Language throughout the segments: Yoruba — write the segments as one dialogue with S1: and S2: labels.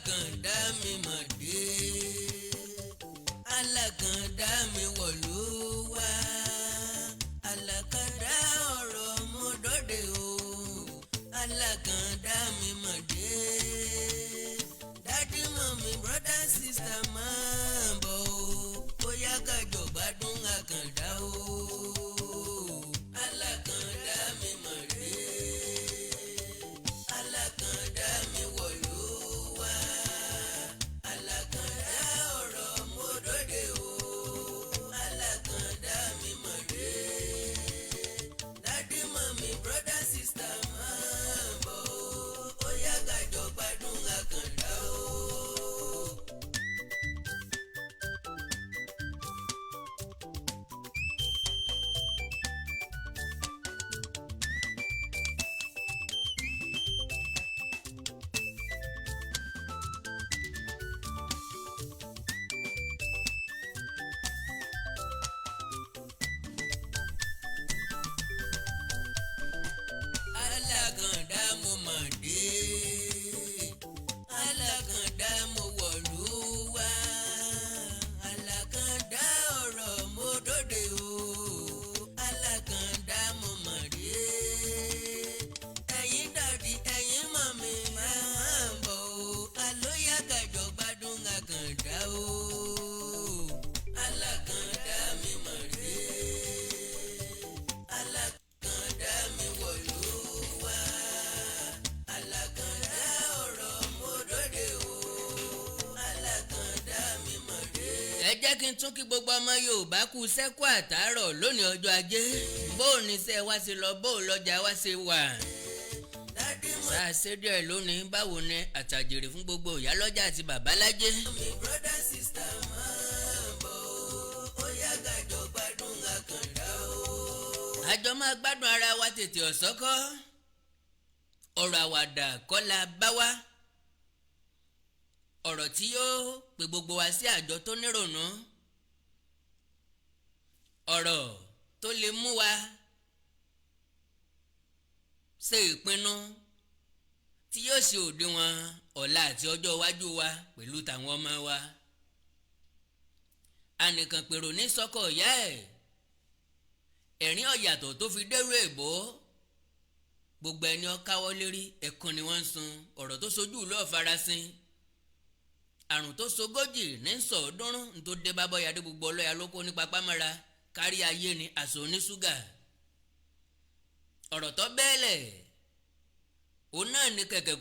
S1: alákàndá mi mọ̀ dé alákàndá mi wọ̀lú wá alákàndá ọ̀rọ̀ mo dọ́dẹ o alákàndá mi mọ̀ dé dádì mọ̀mí brọ́dá sísá máa bọ̀ o bóyá kájọ gbádùn àkàndá o alákàndá mi mọ̀ dé alákàndá mi wọ̀lú wá alákàndá ọ̀rọ̀ mo dọ́dẹ o alákàndá mi mọ̀ dé dádì mọ̀mí brọ́dá sísá máa bọ̀ o bóyá kájọ gbádùn àkàndá o. Alákàndá mo mọ̀ dé alákàndá mo wọ̀lú wá alákàndá ọ̀rọ̀ mo dọ́dẹ o alákàndá mo mọ̀ dé ẹ̀yin dàdí ẹ̀yin mọ̀mí máa ń bọ̀ o àlóyá kájọ gbádùn àkàndá o alákàndá mi mọ̀ dé alákàndá mi wọ̀lú wá alákàndá ọ̀rọ̀ mo dọ́dẹ o alákàndá mi mọ̀ dé. ẹ jẹ́ kí n tún kí gbogbo ọmọ Yorùbá kú sẹ́kù àtàárọ̀ lónìí ọjọ́ ajé bóò ní sẹ́ wá sí lọ bóò lọ́jà wá sí wà sáà sédí ẹ̀ lónìí báwo ni àtàjèrè fún gbogbo ìyálọ́jà àti babalájé. mi brother sister máa bọ̀ ó yá kájọ gbádùn àkàndá o. àjọ máa gbádùn ara wa tètè ọ̀sọ́kọ́ ọ̀rọ̀ àwàdà kọ́ la bá wá ọ̀rọ̀ tí yóò pe gbogbo wa sí àjọ tó nírònú ọ̀rọ̀ tó lè mú wa ṣe ìpinnu tí yóò ṣe òdiwọ̀n ọ̀la àti ọjọ́ iwájú wa pẹ̀lú tàwọn ọmọ wa. anìkan pèrò ní sọ́kọ̀ ìyá ẹ̀ ẹ̀rín ọ̀yàtọ̀ tó fi dérú èbó gbogbo ẹni ó káwọ́ lérí ẹkún ni wọ́n ń sun ọ̀rọ̀ tó sojú ìlú ọ̀farasin àrùn tó sogójì ní sọ̀ọ́dúnrún tó dé bá bọ́yá dé gbogbo ọlọ́yà lóko ní papámọ́ra kárí ayé ni àṣọ oníṣúgà ọ̀rọ̀ tó bẹ́ẹ̀lẹ̀ òun náà ní kẹ̀kẹ́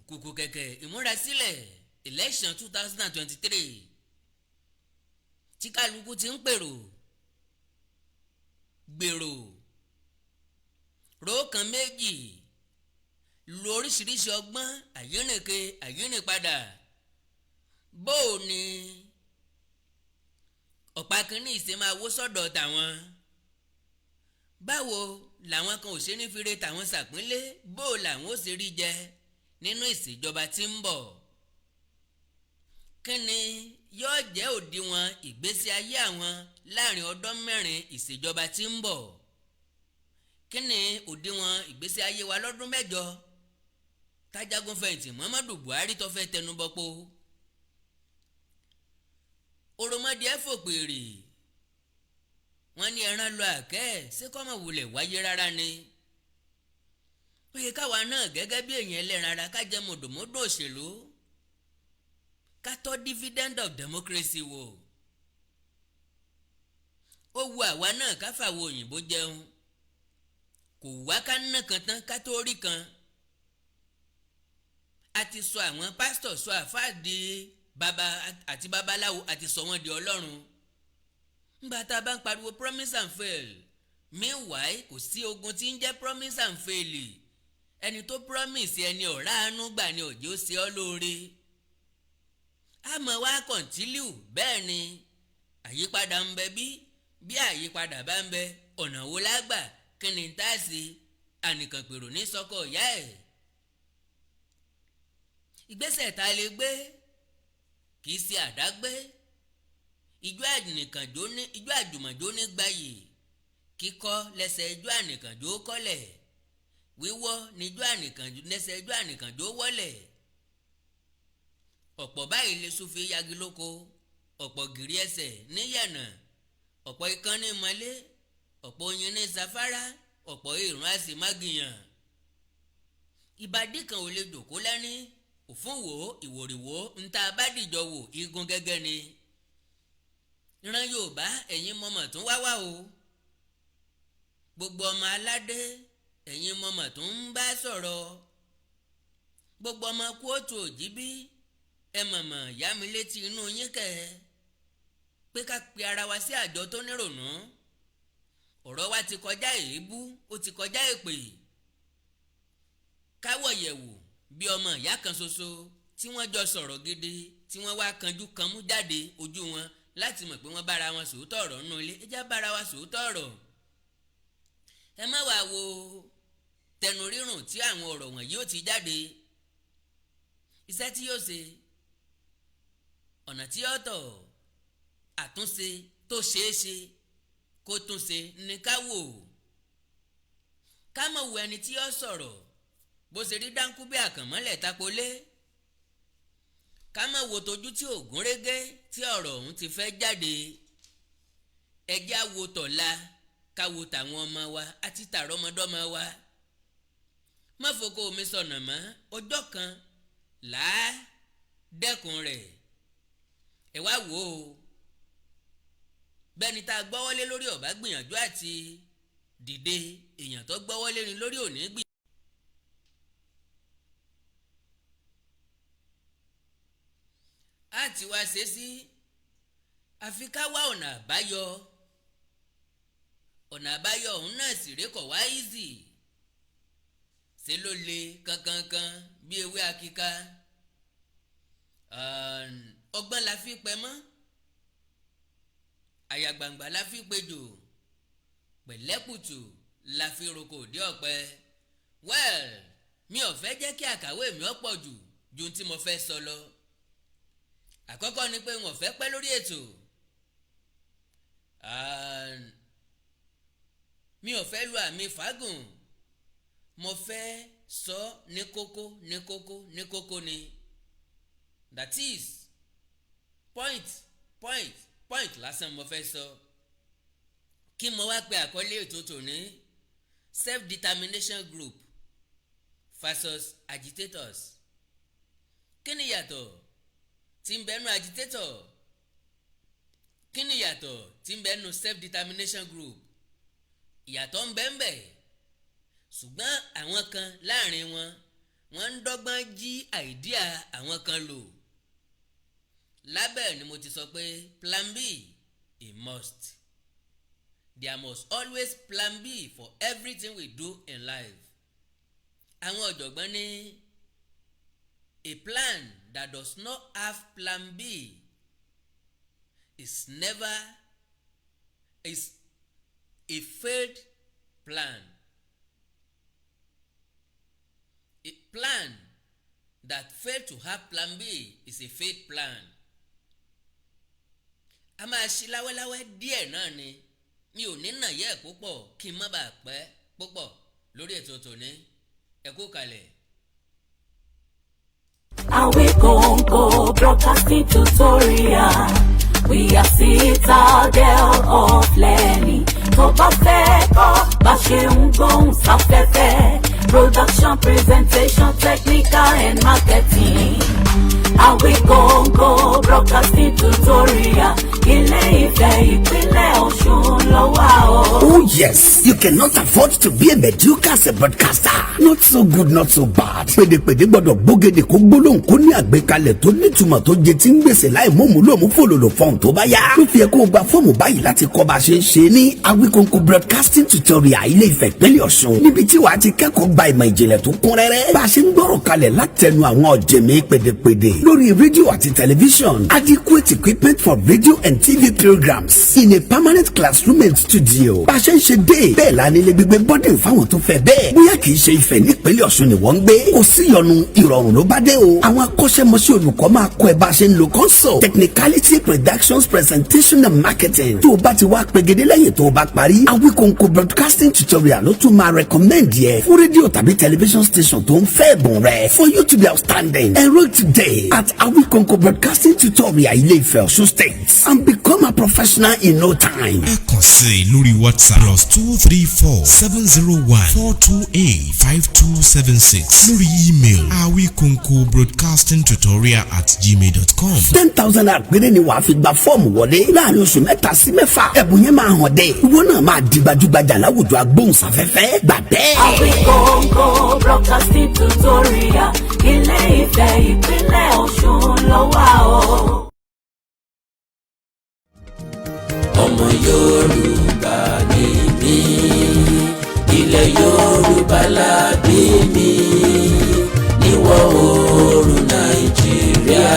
S1: kùkù kẹ̀kẹ́ ìmúrasílẹ̀ election 2023 tí kálukú ti ń gbèrò róòkan méjì lu oríṣiríṣi ọgbọ́n àyínìke àyínìpadà bó o ní ọ̀pá kínní ìṣe máa wó sọ́dọ̀ tàwọn báwo làwọn kan ò ṣe ní fire tàwọn ṣàpínlé bó o làwọn ò ṣe rí jẹ nínú ìṣèjọba tí ń bọ̀ kí ni yóò jẹ́ òdiwọ̀n ìgbésí ayé àwọn láàrin ọdún mẹ́rin ìṣèjọba tí ń bọ̀ kí ni òdiwọ̀n ìgbésí ayé wa lọ́dún mẹ́jọ tájágún fẹ̀yìntì Muhammadu Buhari tó fẹ́ tẹnubọ́pọ̀ òròmọdìẹ fòpèrè wọ́n ní ẹran lọ àkẹ́ ṣé kọ́mọ wulẹ̀ wáyé rárá ni ó yẹ káwa náà gẹ́gẹ́ bí èèyàn ẹlẹ́ran ara ká jẹ́ mọ̀dòmọ́dò òṣèlú ká tọ́ dividend of democracy wò ó wu àwa náà ká fàwọn òyìnbó jẹun kò wá ká ná kan tán ká tó rí kan a ti sọ àwọn pásítọ̀ sọ àfáà di bàbá àti babaláwo àti sọ wọ́n di ọlọ́run ńgbà tá a bá ń pariwo promise and fail meanwhile kò sí ogun tí ń jẹ́ promise and fail ẹni tó promise ẹni ọ̀rá àánú gbà ni òjò ṣe ọ́ lóore àmọ́ wá continue bẹ́ẹ̀ ni àyípadà ń bẹ bí àyípadà bá ń bẹ ọ̀nà wo lágbà kí ni tá a ṣe ànìkàn pèrò ní sọ́kọ̀ ìyá ẹ̀ ìgbésẹ̀ tá a lè gbé kì í ṣe àdágbé ijó àjùmọ̀jó ní gbayì kíkọ́ lẹ́sẹ̀ ijó ànìkànjó kọ́lẹ̀ wíwọ́ níjó ànìkànjó lẹ́sẹ̀ ijó ànìkànjó wọ́lẹ̀ ọ̀pọ̀ báyìí lè súnfẹ́ yagi lóko, ọ̀pọ̀ gìrì ẹsẹ̀ níyànà, ọ̀pọ̀ ikán ní mọ́lé, ọ̀pọ̀ oyin ní safárá, ọ̀pọ̀ ìrún àsì mágìyàn. Ìbàdí kan ò lè jòkó lẹ́ní, òfúnwò ìwòrìwò ń ta bá dìjọ wò igun gẹ́gẹ́ ni. ìran Yorùbá ẹ̀yin mọ̀mọ̀ tún wá o. Gbogbo ọmọ aládé ẹ̀yin mọ̀mọ̀ tún ń bá sọ̀rọ̀. Gbogbo ọmọ kóòtù òjìbí ẹ mọ̀mọ̀ yá mi létí inú yín kẹ́ pé ká pe ara wa sí àjọ tó nírònú. Ọ̀rọ̀ wa ti kọjá èébú, ó ti kọjá èpè. Káwọ̀ yẹ̀wò bí ọmọ ìyá kan ṣoṣo tí wọ́n jọ sọ̀rọ̀ gidi tí wọ́n wá kanjú kan mú jáde ojú wọn láti mọ̀ pé wọ́n bára wọn sòótọ́ ọ̀rọ̀ nínú ilé. ẹ já bára wa sòótọ́ ọ̀rọ̀. Ẹ má wàá wo tẹnu rírùn tí àwọn ọ̀rọ̀ wọ̀nyí ó ti jáde. Iṣẹ́ tí yóò ṣe, ọ̀nà tí yóò tọ̀, àtúnṣe tó ṣeé ṣe kó túnṣe ní ká wò. Ká mọ̀ wo ẹni tí yóò sọ̀rọ̀ bó ṣe rí dáńkú bí àkànmọ́lẹ̀ tapolé. Ká mọ̀ wo tójú tí ò gún régé tí ọ̀rọ̀ ọ̀hún ti fẹ́ jáde. Ẹ já wo tọ̀la, ká wo tàwọn ọmọ wa àti tàrọmọdọ́mọ wa. Má foko omi sọnà mọ́, ọjọ́ kan làá dẹ́kun rẹ̀. Ẹ wá wò ó, bẹ́ni tá a gbọ́wọ́lé lórí ọ̀bá gbìyànjú àti dìde, èèyàn tó gbọ́wọ́lé ni lórí òní gbìyànjú. Àti wá ṣe sí àfi ká wá ọ̀nà àbáyọ. Ọ̀nà àbáyọ ọ̀hún náà sì rékọ̀ wá easy. Ṣé ló le kankankan bí ewé akíká? Ọgbọ́n la fi pẹ́ mọ́, àyàgbàǹgbà la fi péjò, pẹ̀lẹ́kùtù la fi roko òde ọ̀pẹ. Well, mi ò fẹ́ jẹ́ kí àkàwé mi ó pọ̀ jù ju tí mo fẹ́ sọ lọ. Àkọ́kọ́ ni pé wọ́n fẹ́ pẹ́ lórí ètò. Mi ò fẹ́ lu àmì fàágùn, mo fẹ́ sọ ní kókó ní kókó ní kókó ni. That is point lásán mo fẹ́ sọ. Kí mo wá pe àkọlé ètò tòní self-determination group versus agitators. Kí ni yàtọ̀ tí ń bẹnu agitator? Kí ni yàtọ̀ tí ń bẹnu self-determination group? Ìyàtọ̀ ń bẹ, ṣùgbọ́n àwọn kan láàrin wọn wọ́n ń dọ́gbọ́n jí àìdíà àwọn kan lò. Lábẹ́ ni mo ti sọ pé plan B a must. There must always plan B for everything we do in life. Àwọn ọ̀jọ̀gbọ́n ní a plan that does not have plan B is a failed plan. A plan that failed to have plan B is a failed plan. A máa ṣe láwẹ́láwẹ́ díẹ̀ náà ni, mi ò ní nàyẹ́ púpọ̀ kí n má bàa pẹ́ púpọ̀ lórí ètò tòní. Ẹ kú kalẹ̀.
S2: Awikonko broadcasting tutorial. We are citadel of learning. Tó bá fẹ́ kọ́ bá ṣe ń gbóhùn sáfẹ́fẹ́. Production, presentation, technical and marketing. Awikonko broadcasting tutorial. Ilé-Ifẹ̀ ìpínlẹ̀ Ọ̀ṣun ló wà o.
S3: Oh yes, you cannot afford to be a mediocre as a broadcaster. Not so good, not so bad. Pèdèpèdè gbọ́dọ̀ gbógede kó gbólóhùn kó ní àgbékalẹ̀ tó nítumọ̀ tó jẹ tí ń gbèsè láì mọ̀mú lòmú fòlòlò fọ́ọ̀mù tó bá yá. Ló fi yẹ kó o gba fọ́ọ̀mù báyìí láti kọ́ bá a ṣe ń ṣe ní Awikonko broadcasting tutorial Ilé-Ifẹ̀ ìpínlẹ̀ Ọ̀ṣun. Níbi tí wàá ti kẹ́kọ̀ọ́ gba ìmọ̀ ìjìnlẹ̀ tó kún rẹ́rẹ́. Bá a ṣe ń gbọ́rọ̀ kalẹ̀ látẹnu àwọn ọ̀jẹ̀mí pèdèpèdè lórí rédíò àti tẹlifíṣọ̀n. Adequate equipment for radio and TV programs in a permanent classroom and studio. Bá a ṣe ń ṣe dé bẹ́ẹ̀ la nílé gbígbé bọ́dìn fáwọn tó fẹ́ bẹ́ẹ̀. Bóyá kì í ṣe Ifẹ̀ nípínlẹ̀ Ọ̀ṣun ni wọ́n ń gbé kò sí ìyọnu ìrọ̀rùn ló bá dé o àwọn akọ́ṣẹ́mọṣẹ́ olùkọ́ máa kọ́ ẹ bá a ṣe ń lo console technicality productions presentation and marketing tó o bá ti wá pegedé lẹ́yìn tó o bá parí Awikonko broadcasting tutorial ló tún máa recommend yẹ fún rédíò tàbí television station tó ń fẹ́ ẹ̀bùn rẹ̀ for you to be outstanding enroll today at Awikonko broadcasting tutorial Ilé-Ifẹ̀ Ọ̀ṣun State and become a professional in no time.
S4: ẹ kàn sí lórí WhatsApp +234-701-428-5276 lórí email awikonko.broadcastingtutorial@gmail.com.
S3: 10,000 naira péré ni wàá fi gba fọ́ọ̀mù wọlé láàrin oṣù 3 sí 4 ẹ̀bùn yẹn máa hàn dé ìwọ náà máa di gbajúgbajà láwùjọ agbóhùnsáfẹ́fẹ́ gbà bẹ́ẹ̀.
S2: Awikonko broadcasting tutorial Ilé-Ifẹ̀ ìpínlẹ̀ Ọ̀ṣun ló wà o.
S5: ọmọ Yorùbá ni mí ilẹ̀ Yorùbá la bí mi níwọ̀ oòrùn Nàìjíríà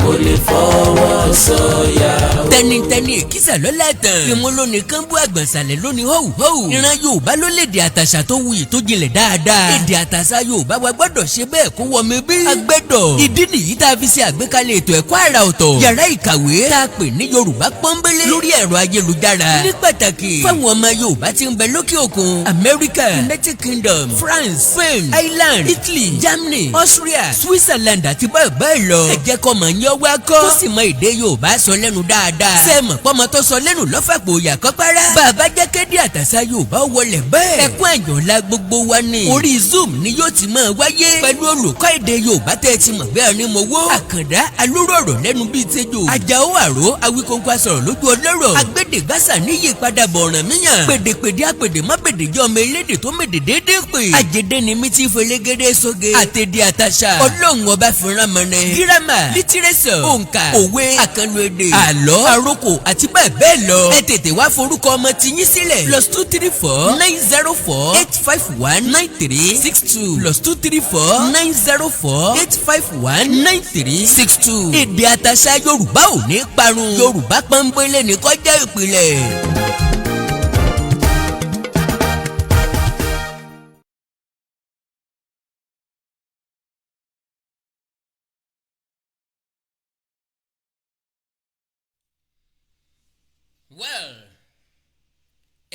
S5: mo lè fọwọ́ sọ̀yà.
S1: tẹnitẹni èkìsà lọ́lá tán ìmúlòní kan bú àgbọ̀nsàlẹ̀ lónìí họ́wùhọ́wù ìran Yorùbá ló lédè àtàṣà tó wuyì tó jinlẹ̀ dáadáa èdè àtàṣà Yorùbá wa gbọ́dọ̀ ṣe bẹ́ẹ̀ kó wọmi bí agbẹ́dọ̀ ìdí nìyí tá a fi ṣe àgbékalẹ̀ ètò ẹ̀kọ́ àrà ọ̀tọ̀ yàrá ìkàwé tá a pè ní Yorùbá pọ́nbélé lórí ẹ̀rọ ayélujára ní pàtàkì fáwọn ọmọ Yorùbá tí ń bẹ lókè òkun America United Kingdom France Spain Ireland Italy Germany Austria Switzerland àti bẹ́ẹ̀ bẹ́ẹ̀ lọ ẹ jẹ́ kọ́ mọ̀ yín ọwọ́ akọ́ tó sì mọ èdè Yorùbá sọ lẹ́nu dáadáa sẹ́ẹ̀mọ̀ pọ́mọ tó sọ lẹ́nu lọ́fàpọ̀ òyà kọ́párá bàbá jẹ́ kéde àtàṣà Yorùbá wọlé bẹ́ẹ̀ ẹkún àyànlá gbogbo wa ni orí Zoom ni yóò ti máa wáyé pẹ̀lú olùkọ́ èdè Yorùbá tẹ́ ẹ ti mọ̀ bẹ́ẹ̀ ni mo wó àkàndá alúrọ̀rọ̀ lẹ́nu bíi tẹ́jọ́ Àjàó Àró Awikonko asọ̀rọ̀ lójú ọlọ́rọ̀ agbẹ́dẹ̀gbàsà níyì padà bọ̀ ọ̀ràn míyàn pèdèpèdè àpèdè má pèdè jẹ́ ọmọ elédè tó mèdè déédéé pè àjẹdẹ ni mi ti fẹlẹ́gẹ́dẹ́ sóge àtẹ̀dẹ̀ àtàṣà Ọlọ́run ọba fìràn mọ́nẹ gírámà lítírẹ́sọ̀ òǹkà òwe àkànlò èdè àlọ́ àròkò àti bẹ́ẹ̀ bẹ́ẹ̀ lọ ẹ tètè wá forúkọ ọmọ tiyín sílẹ̀ +234-904-851-9362 +234-904-851-9362 èdè àtàṣà Yorùbá ò ní parun Yorùbá pọ́nbélé ní kó jẹ́ ìpìlẹ̀. Well,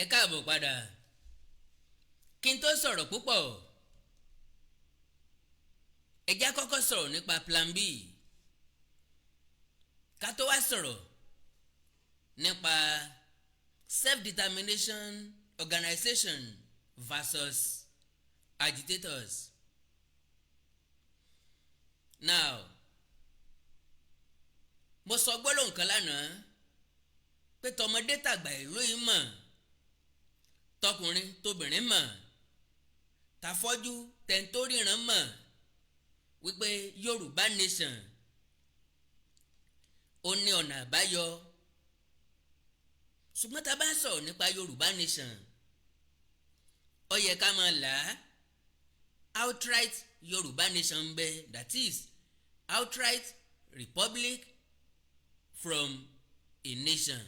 S1: ẹ káàbọ̀ padà kí n tó sọ̀rọ̀ púpọ̀ ẹ jẹ́ kọ́kọ́ sọ̀rọ̀ nípa plan B ká tó wá sọ̀rọ̀ nípa self-determination organization versus agitators. Now, mo sọ gbólóhùn kan lánàá pé tọmọdé tàgbà ìlú yìí mọ̀ tọkùnrin tóbìnrin mọ̀ tàfọ́jú tẹ̀ntóríran mọ̀ wípé Yorùbá nation ó ní ọ̀nà àbáyọ ṣùgbọ́n tá a bá ń sọ̀rọ̀ nípa Yorùbá nation ó yẹ ká máa là á outright Yorùbá nation ń bẹ that is outright republic from a nation.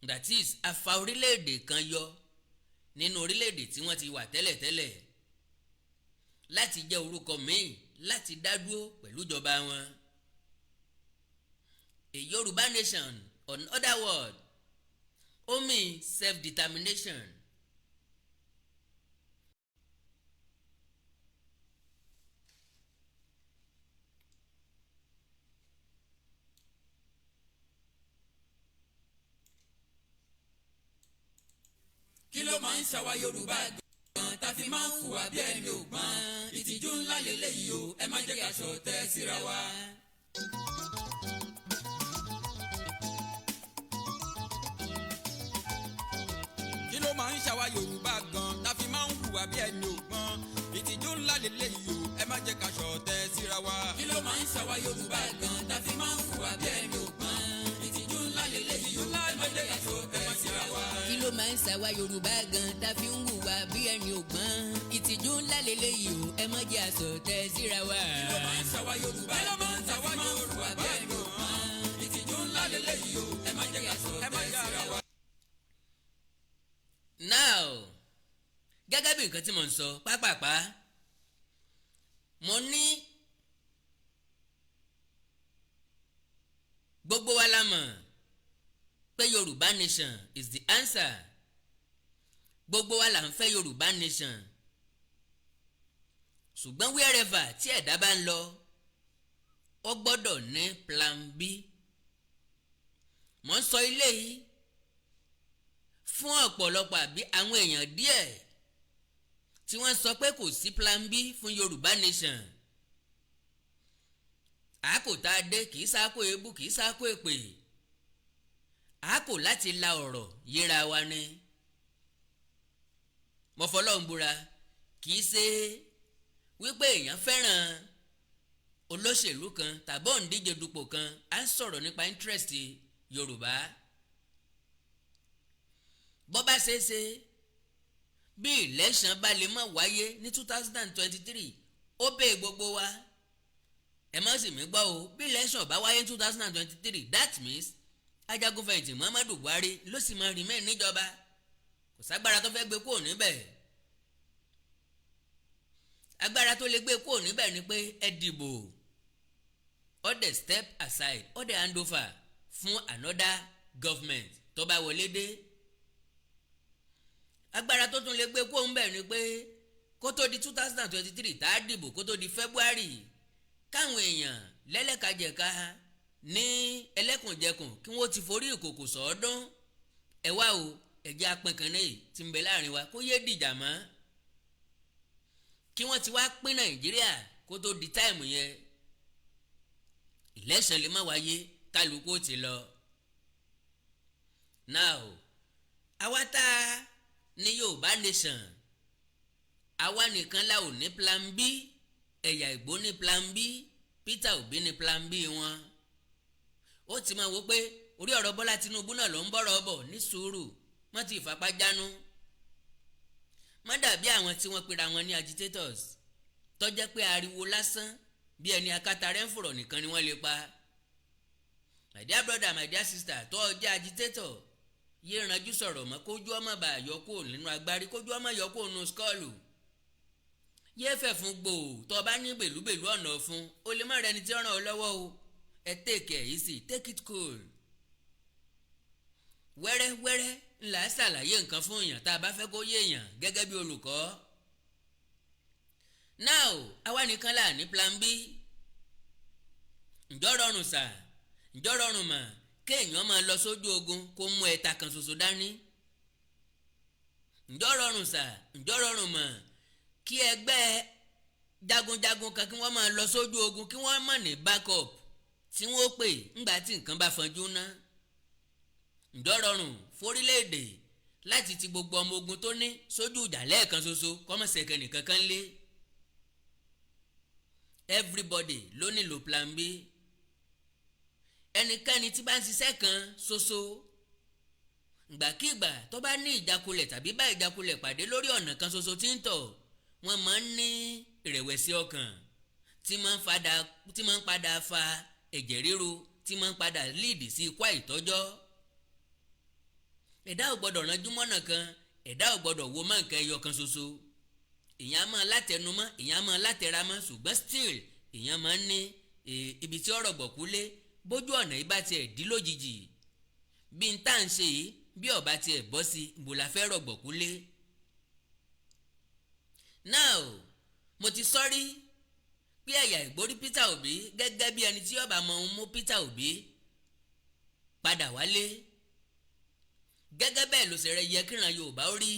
S1: That is afa orílẹ̀-èdè kan yọ nínú orílẹ̀-èdè tí wọ́n ti wà tẹ́lẹ̀tẹ́lẹ̀ láti jẹ́ orúkọ míì láti dá dúró pẹ̀lú ìjọba wọn. A Yorùbá nation on other word ó mean self-determination.
S5: kí ló máa ń ṣàwa Yorùbá gan tá fi máa ń hùwà bí ẹni ògbọ́n ìtìjú ńlá lélẹ́yìí o ẹ má jẹ́ ká ṣọ̀tẹ̀ síra wa. kí ló máa ń ṣàwa Yorùbá gan tá fi máa ń hùwà bí ẹni ògbọ́n ìtìjú ńlá lélẹ́yìí o ẹ má jẹ́ ká ṣọ̀tẹ̀ síra wa. kí ló máa ń ṣàwa Yorùbá gan tá fi máa ń hùwà bí ẹni ògbọ́n ìtìjú ńlá lélẹ́yìí o ẹ má jẹ́ ká ṣọ̀tẹ̀ síra wa.
S1: kí ló máa ń ṣàwa Yorùbá gan tá fi ń hùwà bí ẹni ògbọ́n ìtìjú ńlá lélẹ́yìí o ẹ má jẹ́ àṣọ̀tẹ̀ síra wa.
S5: kí ló máa ń ṣàwa Yorùbá gan tá fi máa ń hùwà bí ẹni ògbọ́n ìtìjú ńlá lélẹ́yìí o ẹ má jẹ́ ká ṣọ̀tẹ̀ síra wa.
S1: Now, gẹ́gẹ́ bí nǹkan tí mo ń sọ pápápá mo ní gbogbo wa la mọ̀ pé Yorùbá nation is the answer. Gbogbo wa là ń fẹ́ Yorùbá nation. Ṣùgbọ́n wherever tí ẹ̀dá bá ń lọ ó gbọ́dọ̀ ní plan B. Mo ń sọ ilé yìí fún ọ̀pọ̀lọpọ̀ àbí àwọn èèyàn díẹ̀ tí wọ́n sọ pé kò sí plan B fún Yorùbá nation. Àákò tá a dé kì í sáko ebú kì í sáko èpè. Àákò láti la ọ̀rọ̀ yíra wa ni. Mo fọlọ́run búra kì í ṣe wípé èèyàn fẹ́ràn olóṣèlú kan tàbí òǹdíje dupò kan à ń sọ̀rọ̀ nípa interest Yorùbá. Bó bá ṣe é ṣe bí election bá lè má wáyé ní 2023 ó bẹ́ẹ̀ gbogbo wa. Ẹ má sì mí gbọ́ o, bí election bá wáyé ní 2023 that means ajagunfẹ̀yìntì Muhammadu Buhari ló sì máa remain níjọba. Kò ságbára tó fẹ́ gbé kúrò níbẹ̀. Agbára tó lè gbé kúrò níbẹ̀ ni pé ẹ dìbò ó dẹ̀ step aside ó dẹ̀ hand over fún another government tó bá wọlé dé. Agbára tó tún lè gbé kúrò níbẹ̀ ni pé kó tó di 2023 tá a dìbò kó tó di February káwọn èèyàn lẹ́lẹ́kajẹ̀ka ní ẹlẹ́kùnjẹkùn kí wọ́n ti forí ìkòkò sọ́ọ́dún. Ẹ wá o ẹ̀jẹ̀ apẹ̀kànnà yìí ti ń bẹ láàrin wa kó yé dìjà mọ́. Kí wọ́n ti wá pín Nàìjíríà kó tó di táìmù yẹn election lè má wáyé kálukú ó ti lọ. Now àwa tá a ní Yorùbá nation àwa nìkan la ò ní plan B. Ẹ̀yà Ìgbò ní plan B. Peter Obi ní plan B wọn. Ó ti máa wò pé orí ọ̀rọ̀ Bọ́lá Tinubu náà ló ń bọ̀rọ̀ bọ̀ ní sùúrù wọ́n ti fapá jánu. Má dàbí àwọn tí wọ́n pera wọn ní agitators tó jẹ́ pé ariwo lásán bí ẹni akátá rẹ̀ ń fòrọ̀ nìkan ni wọ́n lè pa. My dear brother, my dear sister, tó o jẹ́ agitator yé ranjú sọ̀rọ̀ mọ́ kójú ọmọ bá yọkó nínú agbárí kójú ọmọ yọkó nínú skọ́ọ̀lù. Yé fẹ̀ fún gbòò tó o bá ní bèlúbèlú ọ̀nà fún o lè má rẹni tí ó ràn ọ́ lọ́wọ́ o. Ẹ take it easy, take it cool. Wẹ́rẹ́wẹ́rẹ́ ńlá ṣàlàyé nǹkan fún èèyàn tá a bá fẹ́ kó yé èèyàn gẹ́gẹ́ bí olùkọ́. Now àwa nìkan là ní plan B. Ǹjọ́ rọrùn sà ǹjọ́ rọrùn mà kéèyàn máa lọ sójú ogun kó mú ẹ̀ta kan ṣoṣo dání. Ǹjọ́ rọrùn sà ǹjọ́ rọrùn mà kí ẹgbẹ́ jagunjagun kan kí wọ́n máa lọ sójú ogun kí wọ́n má ní backup tí wọ́n pè ńgbà tí nǹkan bá fọjú ná. Ǹjọ́ rọrùn fórílẹ̀-èdè láti ti gbogbo ọmọ ogun tó ní sójú ìjà lẹ́ẹ̀kan ṣoṣo kọ́mọ̀sẹ̀kẹ́ nìkan kan lé. Everybody ló nílò plan B. Ẹnikẹ́ni tí bá ń ṣiṣẹ́ kan ṣoṣo ìgbàkígbà tó bá ní ìjákulẹ̀ tàbí bá ìjákulẹ̀ pàdé lórí ọ̀nà kan ṣoṣo tí ń tọ̀ wọ́n máa ń ní ìrẹ̀wẹ̀sì ọkàn tí máa ń padà fa ẹ̀jẹ̀ ríru tí máa ń padà líìdì sí ikú àìtọ́jọ́. Ẹ̀dá ò gbọ́dọ̀ ranjú mọ́nà kan ẹ̀dá ò gbọ́dọ̀ wo mọ́ nǹkan ẹyọ kan ṣoṣo. Èèyàn máa látẹnumọ́ èèyàn máa látẹramọ́ ṣùgbọ́n still èèyàn máa ń ní ibi tí ọ̀rọ̀ gbọ̀kú lé bójú ọ̀nà yìí bá tiẹ̀ dí lójijì bí n tá à ń ṣe yìí bí ọba tiẹ̀ bọ́ sí bò la fẹ́ rọ̀gbọ̀kú lé. Now mo ti sọ́rí pé ẹ̀yà Ìgbórí Peter Obi gẹ́gẹ́ bí ẹni tí ọba mọ̀ ń mú Peter Obi padà wálé. Gẹ́gẹ́ bẹ́ẹ̀ ló ṣe rẹ̀ yẹ kíran Yorùbá ó rí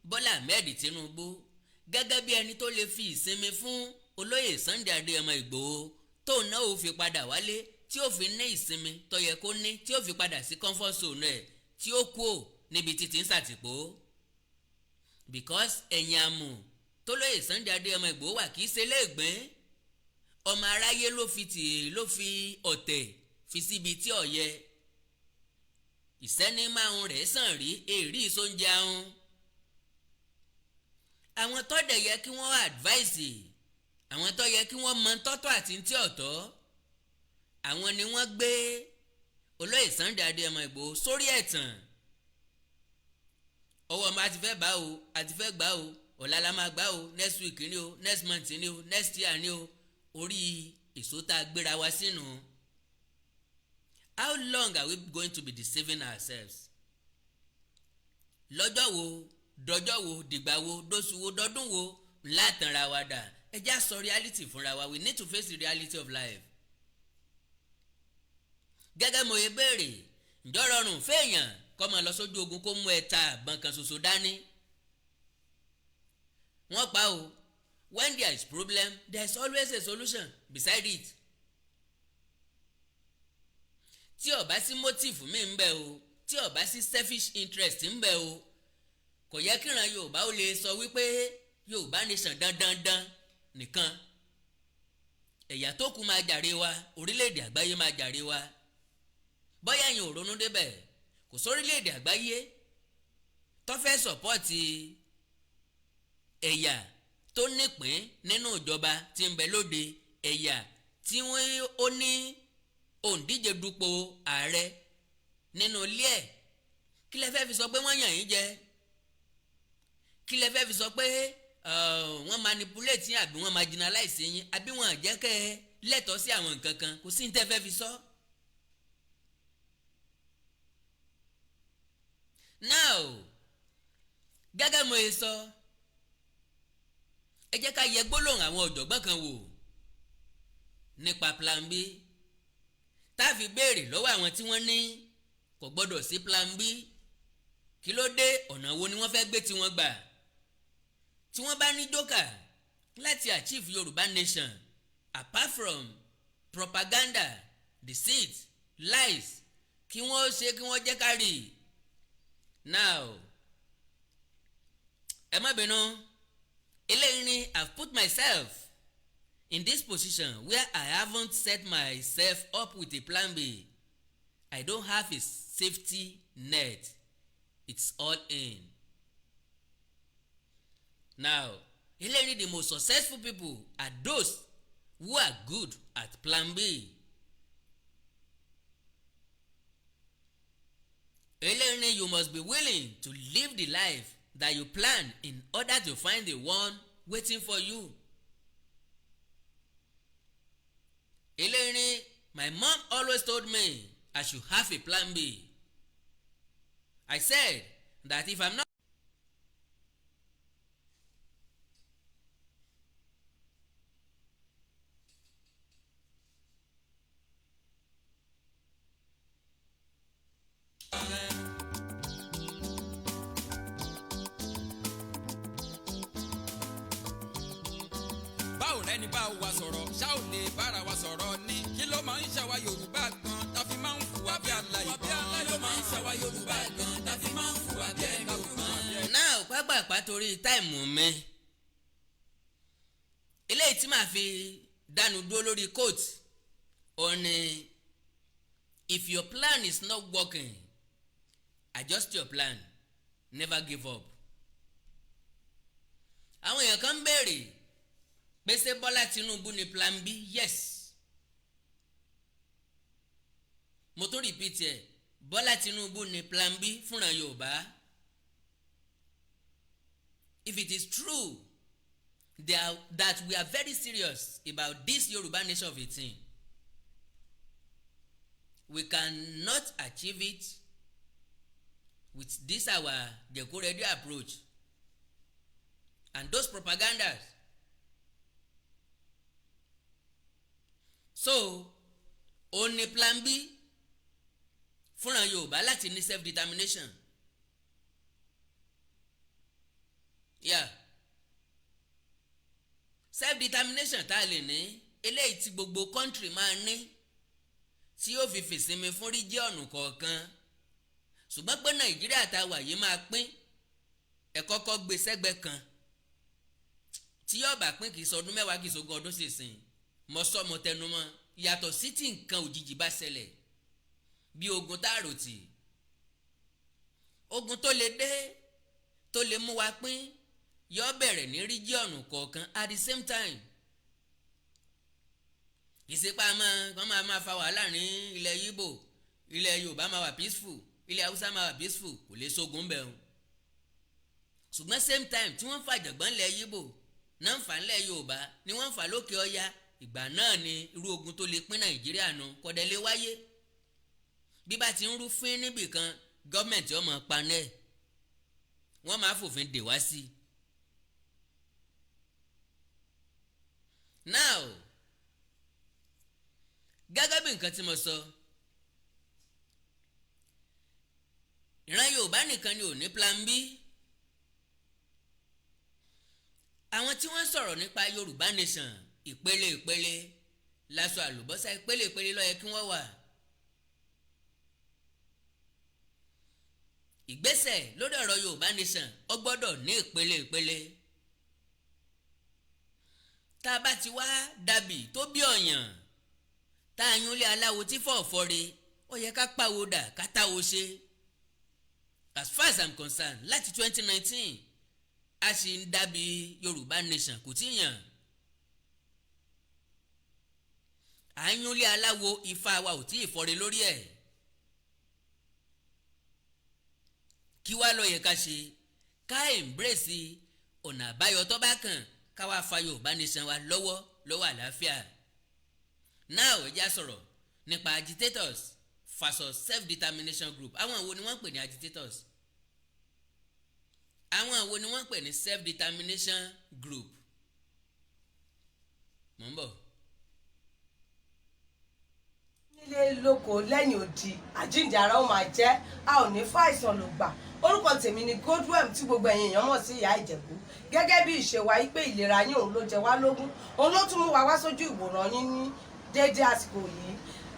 S1: Bọ́lá Ahmed Tinubu gẹ́gẹ́ bí ẹni tó lè fi ìsinmi fún olóyè Sunday Adéyẹmọ Ìgbòho tóun náà ó fi padà wálé tí ó fi ní ìsinmi tó yẹ kó ní tí ó fi padà sí comfort zone rẹ̀ tí ó kú ò níbi títí ń ṣàtìpó. Because ẹ̀yìn àmù tó lóyè Sunday Adéyẹmọ Ìgbòho wà kì í ṣe léègbín ọmọ aráyé ló fi ọ̀tẹ̀ fi síbi tí ó yẹ. Ìsẹ́ni márùn rẹ̀ sàn rí èrí ìsóúnjẹ ahun. Àwọn tó dẹ̀ yẹ kí wọ́n advice àwọn tó yẹ kí wọ́n mọ tọ́tọ́ àti tí ọ̀tọ̀ àwọn ni wọ́n gbé olóyè Sunday Adéyẹmọ Ìgbòho sórí ẹ̀tàn. Ọwọ́ ọmọ àti fẹ́ bá o àti fẹ́ gbá o ọ̀la la máa gbà o, next week ni o, next month ni o, next year ni o, orí èso tá a gbéra wa sínú. How long are we going to be deceiving ourselves? Lọ́jọ́ wo, dọjọ́ wo, dìgbà wo, dóṣù wo, dọdún wo látànra wa dà? Ẹ já sọ reality fúnra wa. We need to face the reality of life. Gẹ́gẹ́ mo ye béèrè, ǹjọ́ rọrùn fẹ́yàn kó máa lọ sójú ogun kó mú ẹ̀ta àbọ̀n kan ṣoṣo dání? Wọ́n pa o. When there is problem, there is always a solution beside it. Tí ó bá sí motive mi ń bẹ o, tí ó bá sí selfish interest ń bẹ o, kò yẹ kíran Yorùbá ó lè sọ wípé Yorùbá nation dandandan nìkan. Ẹ̀yà tó kù máa jàre wa, orílẹ̀-èdè àgbáyé máa jàre wa. Bóyá yín ò ronú débẹ̀, kò sórílẹ̀-èdè àgbáyé tó fẹ́ sọ̀pọ́ọ̀tì ẹ̀yà tó nípín nínú ìjọba tí ń bẹ lóde, ẹ̀yà tí wọ́n ó ní òǹdíje dupò ààrẹ nínú ilé ẹ̀. Kí lẹ fẹ́ fi sọ pé wọ́n yàn yín jẹ? Kí lẹ fẹ́ fi sọ pé wọ́n manipulate yín àbí wọ́n marginalize yín àbí wọ́n jẹ́ kẹ́ ẹ lẹ́tọ̀ọ́ sí àwọn nǹkan kan? Kò sí ní tẹ́ fẹ́ fi sọ. Now gẹ́gẹ́ mo ye sọ, ẹ jẹ́ ká yẹ gbólóhùn àwọn ọ̀jọ̀gbọ́n kan wò nípa plan B, tá a fi béèrè lọ́wọ́ àwọn tí wọ́n ní kò gbọ́dọ̀ sí plan B. Kí ló dé? Ọ̀nà wo ni wọ́n fẹ́ gbé tiwọn gbà? Tí wọ́n bá ní jókà láti achieve Yorùbá nation apart from propaganda, deceit, lies, kí wọ́n ṣe kí wọ́n jẹ́ ká rí. Now ẹ má bínú, eléyìí ni I've put myself in this position where I haven't set myself up with a plan B. I don't have a safety net. It's all in. Now eléyìí the most successful people are those who are good at plan B. Eléyìí you must be willing to live the life that you plan in order to find the one waiting for you. Eléyìí my mom always told me I should have a plan B. I said that if I'm not
S5: báwo lẹni bá wa sọ̀rọ̀ ṣá ò lè bára wa sọ̀rọ̀ ni kí ló máa ń ṣàwa Yorùbá gan tá fi máa ń hùwà bí aláìgbọ́n. kí ló máa ń ṣàwa Yorùbá gan tá fi máa ń hùwà bí aláìgbọ́n.
S1: náà pápápá torí táìmù mi eléyìí tí màá fi dánu dúró lórí coat ó ní if your plan is not working adjust your plan, never give up. Àwọn èèyàn kan ń béèrè pé ṣé Bọ́lá Tinubu ní plan B? Yes. Mo tún repeat ẹ̀, Bọ́lá Tinubu ní plan B fúnra Yorùbá. If it is true that we are very serious about this Yoruba nation of a thing, we cannot achieve it with this our Jeko Radio approach and those propagandas. So only plan B fúnra Yorùbá láti ní self-determination. Yeah. Self-determination tá a lè ní eléyìí tí gbogbo country máa ní tí yóò fi fìsinmi fún ríjíọ̀nù kọ̀ọ̀kan. Ṣùgbọ́n pé Nàìjíríà tá a wà yìí máa pín ẹ kọ́kọ́ gbé sẹ́gbẹ́ kan tí yóò bá pín kì í sọdún mẹ́wàá kì í sọgún ọdún sísìn mo sọ mo tẹnu mọ́ yàtọ̀ sí tí nǹkan òjijì bá ṣẹlẹ̀ bí ogun tá a rò tì ogun tó lè dé tó lè mú wa pín yóò bẹ̀rẹ̀ ní ríjíọ̀nù kọ̀ọ̀kan at the same time. Ìsepá wọ́n máa fa wàhálà ní ilẹ̀ Yíbò, ilẹ̀ Yorùbá máa wà peaceful, ilẹ̀ Haúsá máa wà peaceful, kò lè sógun bẹ̀ o. ṣùgbọ́n same time tí wọ́n ń fa àjọ̀gbọ́n lẹ̀ Yíbò náà ń fà ńlẹ̀ Yorùbá ni wọ́n ń fà lókè ọya ìgbà náà ni irú ogun tó lè pín Nàìjíríà nu kọ́dẹ̀ lè wáyé bí bá ti ń rúfin níbì kan gọ́ọ̀mẹ̀ntì ọmọ panẹ́ wọ́n máa fòfin dè wá sí i. now gẹ́gẹ́ bí nǹkan tí mo sọ ìran Yorùbá nìkan ni ò ní plan B. àwọn tí wọ́n sọ̀rọ̀ nípa Yorùbá nation ìpele ìpele láṣọ àlùbọ́sà ìpele ìpele ló yẹ kí wọ́n wà. ìgbésẹ̀ lórí ọ̀rọ̀ Yorùbá nation ó gbọ́dọ̀ ní ìpele ìpele. tá a bá ti wá dàbí tó bí ọ̀yàn tá a yúnlé aláwo tí fọ̀ọ̀fọ̀re ó yẹ ká pàwọ́dà ká táwo ṣe. as far as I'm concerned láti 2019 a sì ń dàbí Yorùbá nation kò tí yàn. à ń yúnlé aláwo ifá wa ò tí ì fọre lórí ẹ̀. kí wá ló yẹ ká ṣe ká embrace ọ̀nà àbáyọ tó bá kàn ká wá fa Yorùbá nation wa lọ́wọ́ àlàáfíà. now ẹ já sọ̀rọ̀ nípa agitators versus self-determination group. àwọn wo ni wọ́n ń pè ní agitators? àwọn wo ni wọ́n ń pè ní self-determination group? mò ń bọ̀.
S6: nílé lóko lẹ́yìn odi àjíǹde ara ó máa jẹ́ a ò ní fàìsàn ló gbà. orúkọ tèmi ni Godwem tí gbogbo ẹ̀yin èèyàn mọ̀ sí ìyá Ìjẹ̀bú. gẹ́gẹ́ bí ìṣe wa yí pé ìlera yín òun ló jẹ wá lógún òun ló tún mú wa wá sójú ìwòran yín ní déédé àsìkò yìí.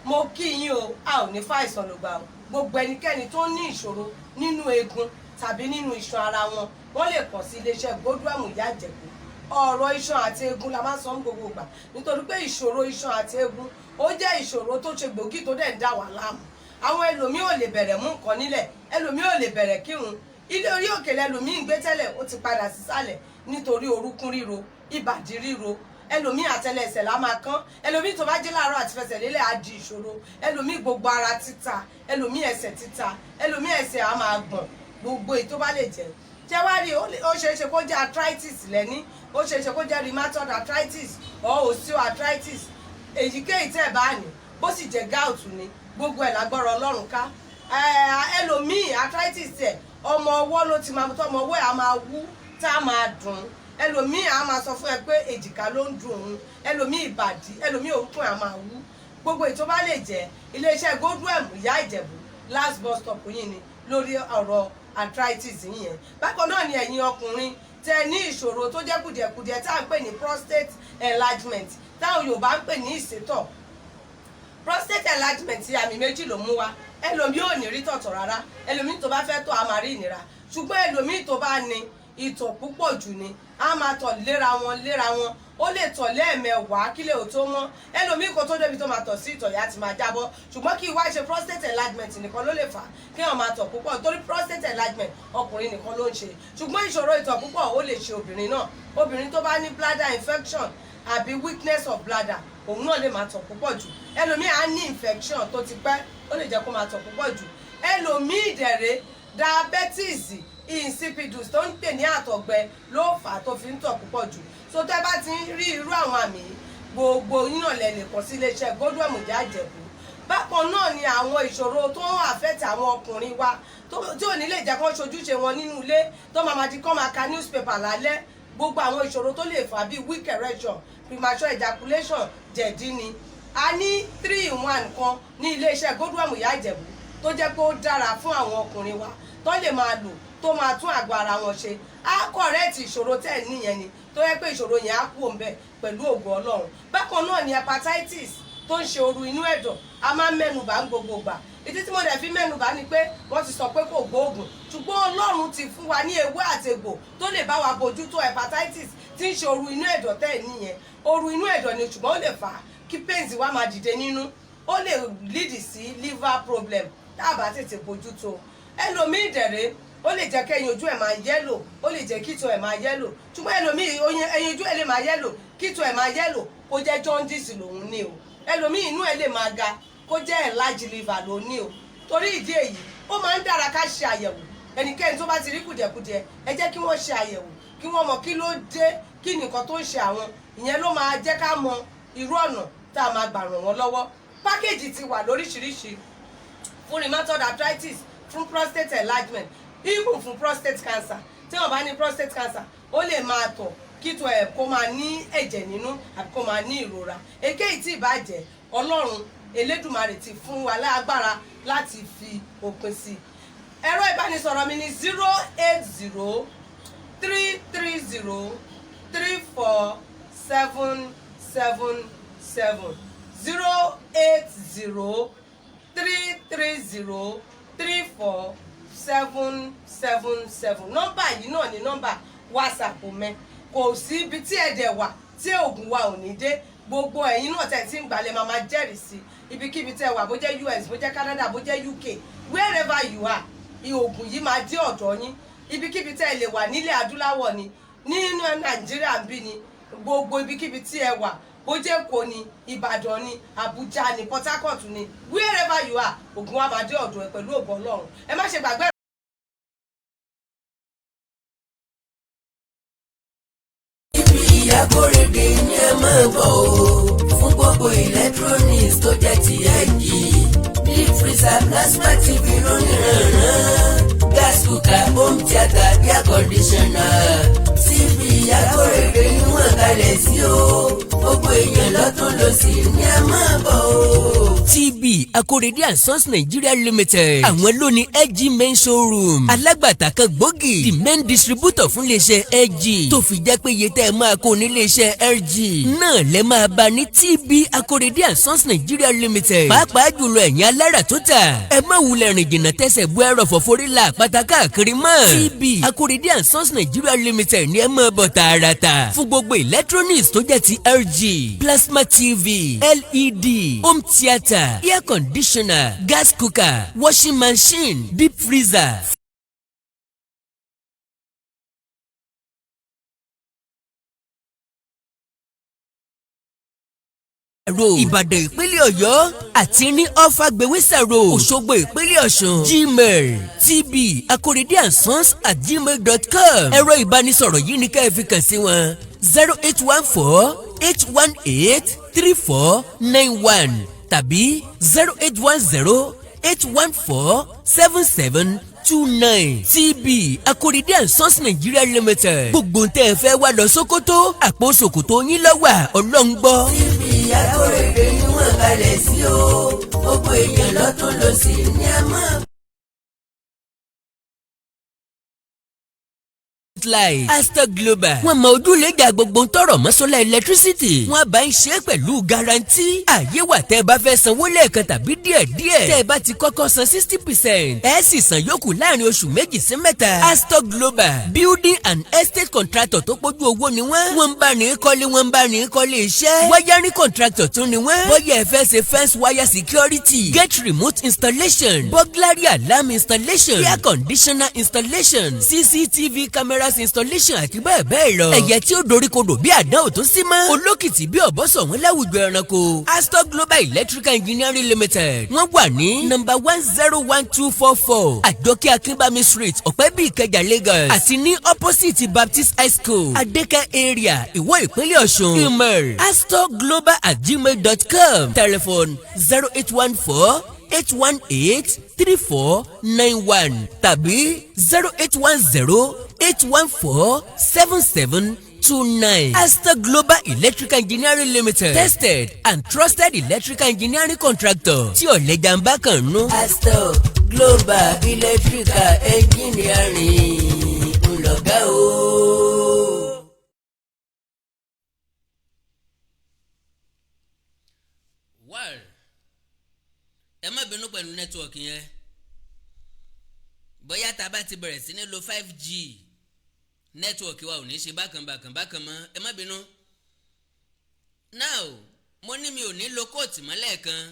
S6: mo kí yín o a ò ní fàìsàn ló gbà o. gbogbo ẹnikẹ́ni tó ní ìṣòro nínú eegun tàbí nínú iṣan ara wọn wọ́n lè kàn sí iléeṣẹ́ Godwem ìyá Ìjẹ̀bú. ọ̀rọ̀ iṣan àti eegun la máa ń sọ ní gbogbo ìgbà nítorí pé ìṣòro iṣan àti eegun ó jẹ́ ìṣòro tó ṣe gbòógì tó dẹ̀ ń dà wá láàmú. àwọn ẹlòmíì ò lè bẹ̀rẹ̀ mú nǹkan nílẹ̀ ẹlòmíì ò lè bẹ̀rẹ̀ kírun ilé orí òkè lẹlòmíì ń gbé tẹ́lẹ̀ ó ti padà sísàlẹ̀ nítorí orúnkún ríro ìbàdí ríro ẹlòmíì àtẹlẹsẹ̀ la máa kán ẹlòmíì tó bá jí láàárọ̀ àti fẹsẹ̀ lélẹ̀ á di ìṣòro ẹlòmíì gbogbo ara títa ẹlòmíì ẹsẹ̀ títa ẹlòmíì ẹsẹ̀ á máa gbọ̀n gbogbo èyí tó bá lè jẹ́ jẹ́ wá rí ó ṣeé ṣe kó jẹ́ arthritis lẹ́ní ó ṣeé ṣe kó jẹ́ rheumatoid arthritis or osteoarthritis èyíkéyìí tẹ́ ẹ̀ bá ní bó sì jẹ́ gout ni gbogbo ẹ̀ lágbára Ọlọ́run ká ẹlòmíì arthritis ẹ̀ ọmọ ọwọ́ ló ti máa tọ́ ọmọ ọwọ́ ẹ̀ á máa wú tá a máa dùn ẹlòmíì á máa sọ fún ẹ pé èjìká ló ń dùn òun ẹlòmíì ìbàdí ẹlòmíì orúnkún ẹ̀ á máa wú gbogbo èyí tó bá lè jẹ́ iléeṣẹ́ Godwem ìyá Ìjẹ̀bú last bus stop yìí ni lórí ọ̀rọ̀ arthritis yìnyẹn. bákan náà ni ẹ̀yin ọkùnrin tẹ ní ìṣòro tó jẹ́ kùdìẹ̀kùdìẹ̀ tá à ń pè ní prostate enlargement táwọn Yorùbá ń pè ní ìsétọ̀. prostate enlargement àmì méjì ló mú wa ẹlòmíì ò ní rí tọ̀tọ̀ rárá ẹlòmíì tó bá fẹ́ tọ̀ á máa rí ìnira ṣùgbọ́n ẹlòmíì tó bá ní ìtọ̀ púpọ̀ jù ni á máa tọ̀ léra wọn ó lè tọ̀ lẹ́ẹ̀mẹwàá kílẹ̀ ò tó mọ́ ẹlòmíì kò tó débi tó máa tọ̀ sí ìtọ̀ yá ti máa jábọ́ ṣùgbọ́n kí wá ṣe prostate enlargement nìkan ló lè fà kí wọ́n máa tọ̀ púpọ̀ torí prostate enlargement ọkùnrin nìkan ló ń ṣe ṣùgbọ́n ìṣòro ìtọ̀ púpọ̀ ó lè ṣe obìnrin náà obìnrin tó bá ní bladder infection àbí weakness of bladder òun náà lè máa tọ̀ púpọ̀ jù ẹlòmíì á ní infection tó ti pẹ́ ó lè jẹ́ kó máa tọ̀ púpọ̀ jù ẹlòmíì dẹ̀rẹ̀ diabetes insipidus tó ń pè ní àtọ̀gbẹ ló fà á tó fi ń tọ̀ púpọ̀ jù so tẹ́ bá ti rí irú àwọn àmì gbogbo yín náà lè kàn sí iléeṣẹ́ Godwem ìyá Ìjẹ̀bú. bákan náà ni àwọn ìṣòro tó ń àfẹ́tì àwọn ọkùnrin wa tí ò ní lè jẹ́ kó ṣojúṣe wọn nínú ilé tó máa di kó máa ka newspaper lálẹ́ gbogbo àwọn ìṣòro tó lè fà bíi weak erection premature ejaculation jẹ̀dí ni a ní 3-in-1 kan ní iléeṣẹ́ Godwem ìyá Ìjẹ̀bú tó jẹ́ pé ó dára fún àwọn ọkùnrin wa tó lè máa lò tó máa tún àgọ́ ara wọn ṣe á kọ̀rẹ́ẹ̀tì ìṣòro tẹ̀ níyẹn ni tó yẹ pé ìṣòro yẹn á kú òǹbẹ pẹ̀lú ògo Ọlọ́run. bákan náà ni hepatitis tó ń ṣe ooru inú ẹ̀dọ̀ a máa ń mẹ́nubà ń gbogbo gbà ìdí tí mo dẹ̀ fi mẹ́nubà ni pé wọ́n ti sọ pé kò gbóògùn ṣùgbọ́n Ọlọ́run ti fún wa ní ewé àtegbò tó lè bá wa bójútó hepatitis tí ń ṣe ooru inú ẹ̀dọ̀ tẹ̀ níyẹn ooru inú ẹ̀dọ̀ ni ṣùgbọ́n ó lè fà á kí pains wa máa dìde nínú ó lè lead sí liver problem tá a bá tètè bójútó ẹlòmíì dẹ̀rẹ̀ ó lè jẹ́ kẹ́yìn ojú ẹ̀ máa yẹ́lò ó lè jẹ́ kíto ẹ̀ máa yẹ́lò ṣùgbọ́n ẹlòmíì ẹyin ojú ẹ̀ lè máa yẹ́lò kíto ẹ̀ máa yẹ́lò kó jẹ́ jaundice lòun ní o ẹlòmíì inú ẹ̀ lè máa ga kó jẹ́ enlarged liver lòun ní o torí ìdí èyí ó máa ń dára ká ṣe àyẹ̀wò ẹnikẹ́ni tó bá ti rí kùdìẹ̀kudiẹ ẹ jẹ́ kí wọ́n ṣe àyẹ̀wò kí wọ́n mọ kí ló dé kí nìkan tó ń ṣe àwọn ìyẹn ló máa jẹ́ ká mọ irú ọ̀nà tá a máa gbà ràn wọ́n lọ́wọ́. pákéjì ti wà lóríṣiríṣi fún rheumatoid arthritis fún prostate enlargement even fún prostate cancer tí wọ́n bá ní prostate cancer ó lè máa tọ̀ kító ẹ̀ kó máa ní ẹ̀jẹ̀ nínú àbí kó máa ní ìrora èkéyìí tí ìbàjẹ́ Ọlọ́run Elédùmarè ti fún wa lágbára láti fi òpin sí i. ẹ̀rọ ìbánisọ̀rọ̀ mi ní 08033034777 08033034777. nọ́mbà yìí náà ni nọ́mbà WhatsApp mẹ́ kò sí ibi tí ẹ̀dẹ̀ wà tí oògùn wa ò ní dé gbogbo ẹ̀yin náà tẹ̀ tí ń gbalẹ̀ máa jẹ́rìí sí ibikíbi tẹ́ wà bó jẹ́ US bó jẹ́ Canada bó jẹ́ UK wherever you are oògùn yìí máa dé ọ̀dọ̀ yín ibikíbi tẹ́ lè wà nílẹ̀ adúláwọ̀ ni nínú Nàìjíríà ń bí ni gbogbo ibikíbi tí ẹ wà bó jẹ́ Èkó ni Ìbàdàn ni Àbújá ni Port Harcourt ni wherever you are oògùn wa máa dé ọ̀dọ̀ ẹ pẹ̀lú ògo Ọlọ́run ẹ má ṣe gbàgbé.
S7: Akórèdé ni ẹ máa bọ̀ o fún gbogbo electronics tó jẹ́ ti ẹ̀jì deep freezer plasma tv lónìrànràn gas cooker home theatre air conditioner tv Akórèdé ni wọ́n kalẹ̀ sí o gbogbo èèyàn lọ́tún lọ́sì ni ẹ máa bọ̀ o.
S1: TB Akorede and Sons Nigeria Limited àwọn ló ní LG main showroom alágbàtà kan gbòógì the main distributor fún iléeṣẹ́ LG tó fi jẹ́ pé iye tẹ́ ẹ máa kó ní iléeṣẹ́ LG náà lẹ́ máa bá ní TB Akorede and Sons Nigeria Limited pàápàá jùlọ ẹ̀yin alára tó tà ẹ má wulẹ̀ rìn jìnnà tẹ̀sẹ̀ bú ẹ̀rọ fọ̀fọ́rílà àpáta káàkiri mọ́ TB Akorede and Sons Nigeria Limited ní ẹ máa bọ̀ tààràtà fún gbogbo electronics tó jẹ́ ti LG plasma TV LED home theatre air conditioner gas cooker washing machine deep freezer. Ìbàdàn ìpínlẹ̀ Ọ̀yọ́ àti ní ọ̀fàgbéwésà road Òṣogbo ìpínlẹ̀ Ọ̀ṣun Gmail TB Akorede and Sons @gmail.com ẹ̀rọ ìbánisọ̀rọ̀ yìí ni ká ẹ fi kàn sí wọn 0814-818-3491 tàbí 0810-814-7729 TB Akorede and Sons Nigeria Limited gbogbo ntẹ́ ẹ fẹ́ wá lọ Sókótó àpò ṣòkòtò yín lọ́wọ́ ọlọ́ngbọ́.
S7: TB Akórèdé ni wọ́n kalẹ̀ sí o gbogbo èèyàn lọ́tún lọ́sì ni ẹ máa.
S1: Astor Global wọn mọ ojúlẹ̀jà gbogbo tọrọ mọ́sọ́lá electricity wọn bá ń ṣe pẹ̀lú garanti àyè wà tẹ́ ẹ bá fẹ́ sanwó lẹ́ẹ̀kan tàbí díẹ̀díẹ̀ tẹ́ ẹ bá ti kọ́kọ́ san 60% ẹ sì san yòókù láàrin oṣù méjì sí mẹ́ta. Astor Global building and estate contractor tó pójú owó ni wọ́n ń bá ní kọ́lé wọ́n ń bá ní kọ́lé iṣẹ́ wiring contractor tún ni wọ́n bóyá ẹ fẹ́ ṣe fence wire security gate remote installation burglary alarm installation air conditioner installation CCTV camera installation àti bẹ́ẹ̀ bẹ́ẹ̀ lọ. ẹ̀yẹ tí ó doríkodò bí àdánwò tó sí mọ́. olókìtì bí ọ̀bọ́sọ̀ wọn láwùjọ ẹranko. Astor Global Electrical Engineering Limited wọ́n wà ní number 101244 Àjọkẹ́ Akínbámi Street Ọ̀pẹ́bí Ìkẹjà Lagos àti ní opposite Baptist High School Adékẹ́ area Ìwó ìpínlẹ̀ Ọ̀ṣun. email astorglobal@gmail.com telephone 0814-818-3491 tàbí 0810-814-7729. Astor Global Electrical Engineering Limited tested and trusted electrical engineering contractor tí ọ̀lẹ́jà ń bá kàn nú.
S7: Astor Global Electrical Engineering ńlọgá o.
S1: Well, ẹ má bínú pẹ̀lú nẹ́tíwọ̀kì yẹn bóyá tá a bá ti bẹ̀rẹ̀ sí ní lo 5G nẹ́tíwọ̀kì wa ò ní ṣe bákan mọ́ ẹ má bínú. Now mo ní mi ò ní lo kóòtù mọ́ lẹ́ẹ̀kan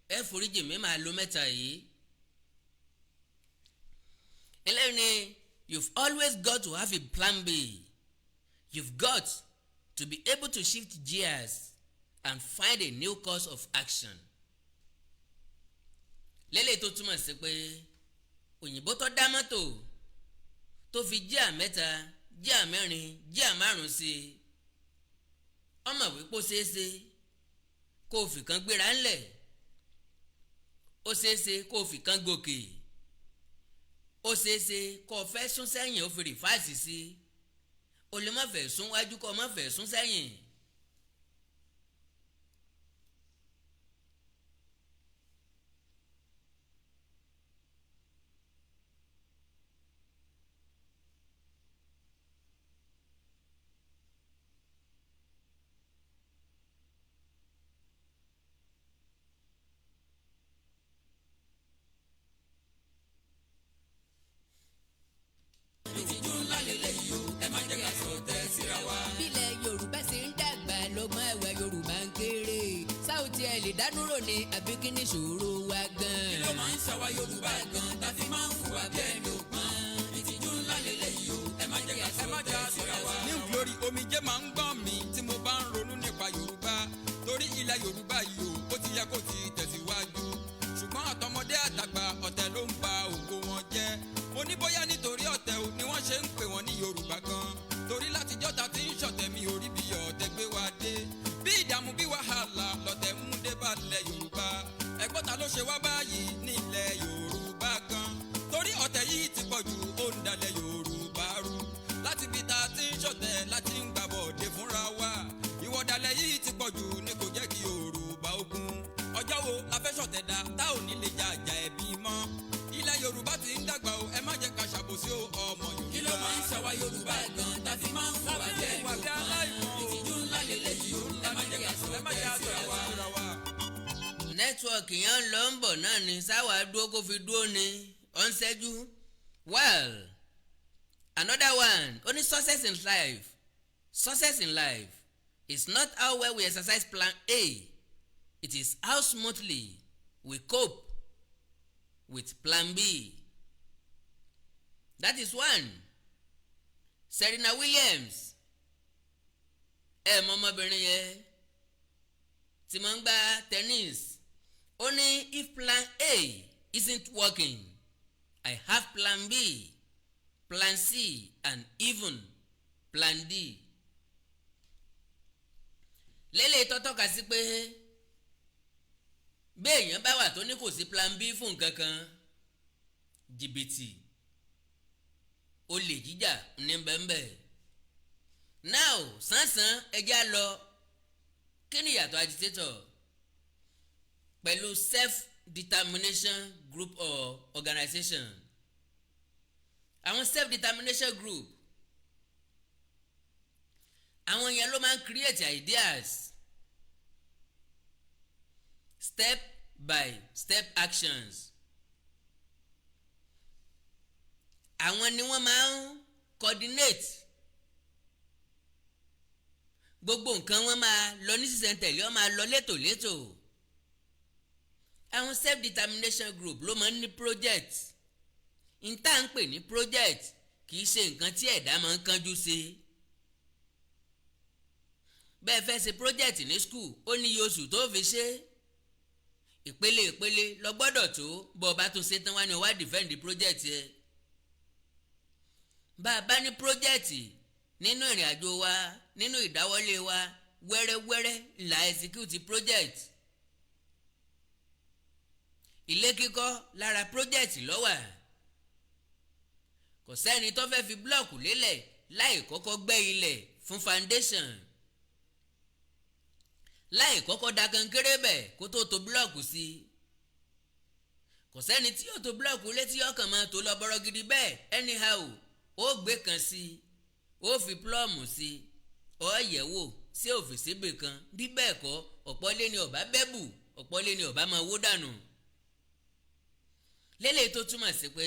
S1: ẹ foríjì mi máa lo mẹ́ta yìí. eléyìí ni you've always got to have a plan B. You've got to be able to shift gears and find a new course of action. lélẹ̀ tó túmọ̀ sí pé òyìnbó tó dá mọ́tò tó fi jíà mẹ́ta jíà mẹ́rin jíà márùn sí i ọmọ wípé ó ṣeéṣe kó o fi kan gbéra ńlẹ̀ ó ṣeéṣe kó o fi kan gòkè ó ṣeéṣe kó o fẹ́ sún sẹ́yìn ó fi rìfáàsì sí i o lè má fẹ́ sún wájú kó o má fẹ́ sún sẹ́yìn.
S5: ìtìjú ńlá lélẹ́yìí o ẹ má jẹ́ ká sọ tẹ́ síra wa.
S8: bílẹ̀ yorùbá ṣe ń dàgbà lọ́gbọ́n ẹ̀wẹ̀ yorùbá ń kéré sáùtì ẹ̀ lè dádúró ni àbí kí ni ìṣòro wa gan.
S5: kí ló máa ń ṣàwa yorùbá gan tá fi máa ń hùwà bí ẹni ògbọ́n. ìtìjú ńlá lélẹ́yìí o ẹ má jẹ́ ká sọ tẹ́ síra wa. ní glory omijé máa ń gbọ́n mi tí mo bá ń ronú nípa yorùbá torí ilẹ̀ yorùbá yìí o ó ti yẹ kó ti tẹ̀síwájú ṣùgbọ́n àtọmọdé àtàgbà ọ̀tẹ̀ ló ń ba ògo wọn jẹ́ mo ní bóyá nítorí ọ̀tẹ̀ o ni wọ́n ṣe ń pè wọ́n ní yorùbá gan torí látijọ́ ta ti ń ṣọ̀tẹ̀ mi orí bí ọ̀tẹ̀ gbé wa dé bí ìdààmú bí wàhálà lọ̀tẹ̀ mú dé bá ilẹ̀ yorùbá ẹgbọ́n ta ló ṣe wá báyìí ní ilẹ̀ yorùbá gan torí ọ̀tẹ̀ yìí ti pọ̀ jù ó ń dalẹ̀ yorùbá rú láti bí ta ti ń ṣọ̀tẹ̀ láti ń gbàbọ̀dé fúnra wa ìwọ̀dàlẹ̀ yìí ti pọ̀ jù ní kò jẹ́ kí yorùbá ogun ọjọ́ wo la fẹ́ ṣọ̀tẹ̀ dá tá ò ní lè jà àjà ẹ̀bí mọ́ ilẹ̀ yorùbá ti ń dàgbà o ẹ má jẹ́ ká ṣàbòsí o ọmọ yorùbá. kí ló máa ń ṣàwa yorùbá gan tá fi máa ń fún wa bí ẹni ògbọ́n ìtìjú ńlá lélẹ́yìí o ẹ má jẹ́ ká sọ tẹ́ síra wa.
S1: nẹ́tíwọ̀kì yẹn ń lọ ń bọ̀ náà ni sáwà dúró kó fi dúró ni ó ń ṣẹ́jú. well another one only success in life is not how well we exercise plan A, it is how smoothly we cope with plan B. That is one. Serena Williams mọ ọmọbìnrin yẹn tí mo ń gba tennis ó ní if plan A isn't working I have plan B, plan C and even plan D. lélẹ̀ tó tọ́ka sí pé béèyàn bá wà tó ní kò sí plan B fún nǹkan kan jìbìtì olè jíjà ní bẹ́ẹ̀nbẹ́ẹ̀. now sánsan ẹja lọ kí ni ìyàtọ̀ agitator pẹ̀lú self-determination group or organization. àwọn self-determination group àwọn yẹn ló máa ń create ideas step by step actions. àwọn ni wọ́n máa ń coordinate gbogbo nǹkan wọ́n máa lọ ní sísẹ̀ntẹ̀lé wọ́n máa lọ létòlétò. àwọn self-determination group ló máa ń ní project n tá à ń pè ní project kì í ṣe nǹkan tí ẹ̀dá máa ń kánjú sí. bẹ́ẹ̀ fẹ́ ṣe project ní school ó ní iye oṣù tó fi ṣe ìpele ìpele lọ gbọ́dọ̀ tó bọ́ ọ bá tún ṣe tán wá ní wá defend project yẹ. bá a bá ní project nínú ìrìn àjò wa nínú ìdáwọ́lé wa wẹ́rẹ́wẹ́rẹ́ là execute project. ilé kíkọ́ lára project ló wà. kò sẹ́ni tó fẹ́ fi blọ́ọ̀kù lélẹ̀ láì kọ́kọ́ gbẹ́ ilẹ̀ fún foundation láì kọ́kọ́ da kankéré bẹ̀ kó tó blọ́ọ̀kù sí i. kò sẹ́ni tí yóò tó blọ́ọ̀kù létí ọkàn máa tó lọ bọ́rọ̀ gidi bẹ́ẹ̀ anyhow ó gbé kan sí i ó fi plọ́ọ̀mù sí i ó yẹ̀ wò sí òfìsí bè kan bí bẹ́ẹ̀ kọ́ ọ̀pọ̀ lé ní ọ̀bá bẹ́bù ọ̀pọ̀ lé ní ọ̀bá máa wó dànù. lélẹ̀ tó túmọ̀ sí pé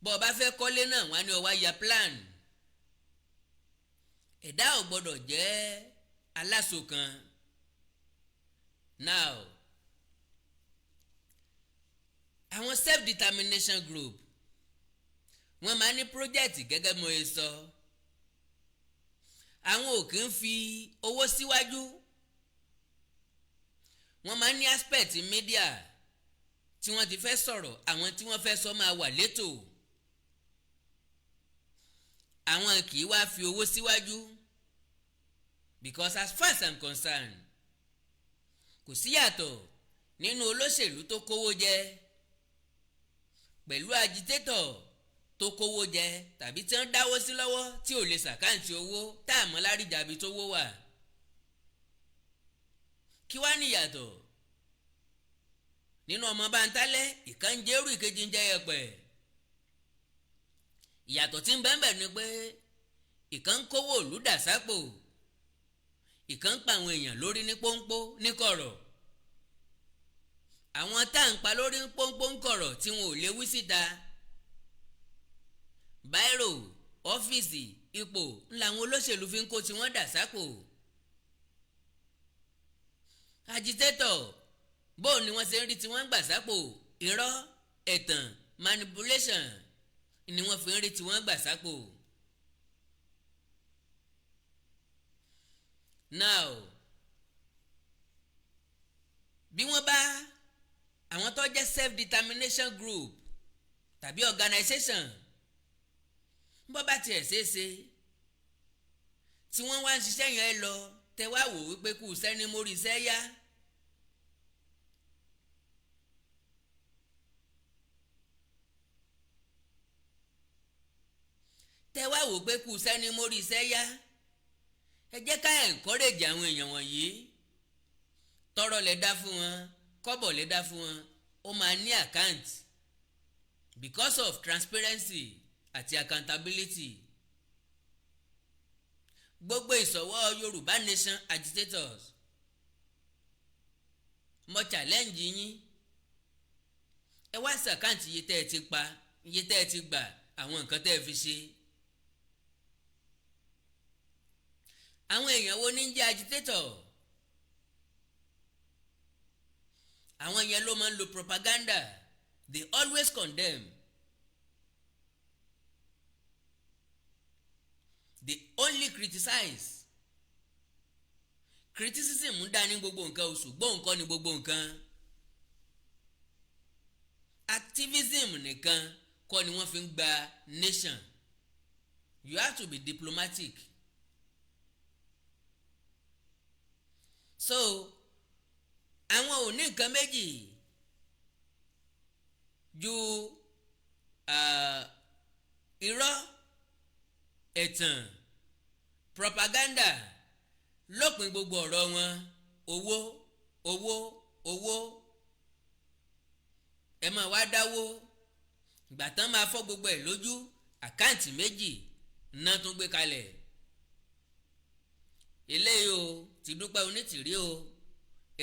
S1: bọ́ ọ bá fẹ́ kọ́lé náà wọ́n á ní ó wá ya plan. ẹ̀dá ò gbọ́dọ̀ jẹ́ aláṣọ kan. now àwọn self-determination group wọ́n máa ní project gẹ́gẹ́ mo ṣe sọ. àwọn ò kì í fi owó síwájú. wọ́n máa ní aspect media tí wọ́n ti fẹ́ sọ̀rọ̀ àwọn tí wọ́n fẹ́ sọ máa wà létò. àwọn kì í wá fi owó síwájú because as far as I'm concerned kò sí yàtọ̀ nínú olóṣèlú tó kówó jẹ pẹ̀lú agitator tó kówó jẹ tàbí tí wọ́n dáwó sí lọ́wọ́ tí ò lè ṣàkáǹtì owó tá a mọ̀ láríjàbí tó wó wà. Kí wá níyàtọ̀ nínú ọmọ bántálẹ́ ìkan ń jẹ́rú ìkejì ń jẹ́ yẹpẹ̀. Ìyàtọ̀ tí ń bẹ́ẹ̀ ni pé ìkan ń kówó òlú dà sápò ìkan ń pa àwọn èèyàn lórí ní pọ́npọ́ ní kọ̀rọ̀. Àwọn tá à ń pa lórí ní pọ́npọ́ ń kọ̀rọ̀ tí wọn ò lè wí síta. Báírò ọ́fíìsì ipò ńlá àwọn olóṣèlú fi ń kó tí wọ́n dà sápò. Agitator bó ni wọ́n ṣe ń rí tí wọ́n ń gbà sápò irọ́ ẹ̀tàn manipulation ni wọ́n fi ń rí tí wọ́n gbà sápò. Now bí wọ́n bá àwọn tó jẹ́ self-determination group tàbí organization bó bá tiẹ̀ ṣeéṣe tí wọ́n wá ń ṣiṣẹ́ yẹn lọ tẹ wá wò wípé kù sẹ́ni mórí iṣẹ́ yá. tẹ wá wò pé kù sẹ́ni mórí iṣẹ́ yá ẹ jẹ́ ká encourage àwọn èèyàn wọ̀nyí tọ́rọ̀ lè dá fún wọn kọ́bọ̀ lè dá fún wọn ó máa ní account because of transparency àti accountability. Gbogbo ìsọ̀wọ́ Yorùbá Nation agitators mo challenge yín ẹ wá ṣàkáǹtì iye tẹ́ ẹ ti pa iye tẹ́ ẹ ti gbà àwọn nǹkan tẹ́ ẹ fi ṣe. Àwọn èèyàn wo ní ń jẹ́ agitator? Àwọn yẹn ló máa ń lo propaganda. They always condemn. They only criticize. Criticism ń dá ní gbogbo nǹkan oṣù gbọ́ nǹkan ní gbogbo nǹkan. Activism nìkan kọ́ ni wọ́n fi ń gba nation. You have to be diplomatic. So àwọn ò ní nǹkan méjì ju irọ́ ẹ̀tàn propaganda lópin gbogbo ọ̀rọ̀ wọn owó owó owó ẹ máa wá dáwó ìgbà tán máa fọ́ gbogbo ẹ̀ lójú àkáǹtì méjì náà tún gbé kalẹ̀ eléyìí o ti Dúpẹ́ Onítìrí o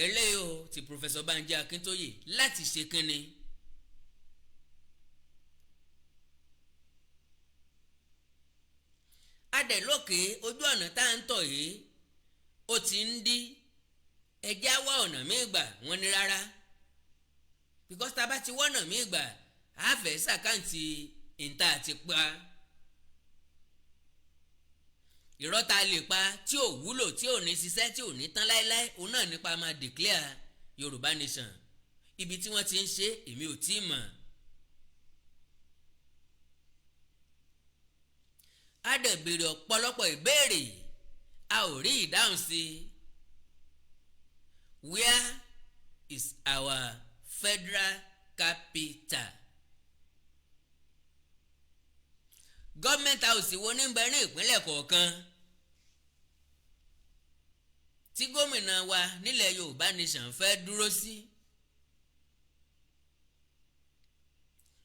S1: eléyìí o ti Professor Banji Akíntóyè láti ṣe kínni. Adẹ̀lókè ojú ọ̀nà tá à ń tọ̀ yìí ó ti ń dí ẹjẹ́ á wá ọ̀nà míì gbà wọ́n ní rárá because tá a bá ti wọ́nà míì gbà á fẹ́ ṣàkáǹtì ìta àti pa irọ́ tá a lè pa tí ò wúlò tí ò ní ṣiṣẹ́ tí ò ní tán láéláé òun náà nípa máa declare Yorùbá Nation ibi tí wọ́n ti ń ṣe èmi ò tí ì mọ̀. A dẹ̀ béèrè ọ̀pọ̀lọpọ̀ ìbéèrè a ò rí ìdáhùn sí. Where is our federal capital? Government house wo ní bẹ ní ìpínlẹ̀ kọ̀ọ̀kan tí gómìnà wa nílẹ̀ Yorùbá Nation fẹ́ dúró sí?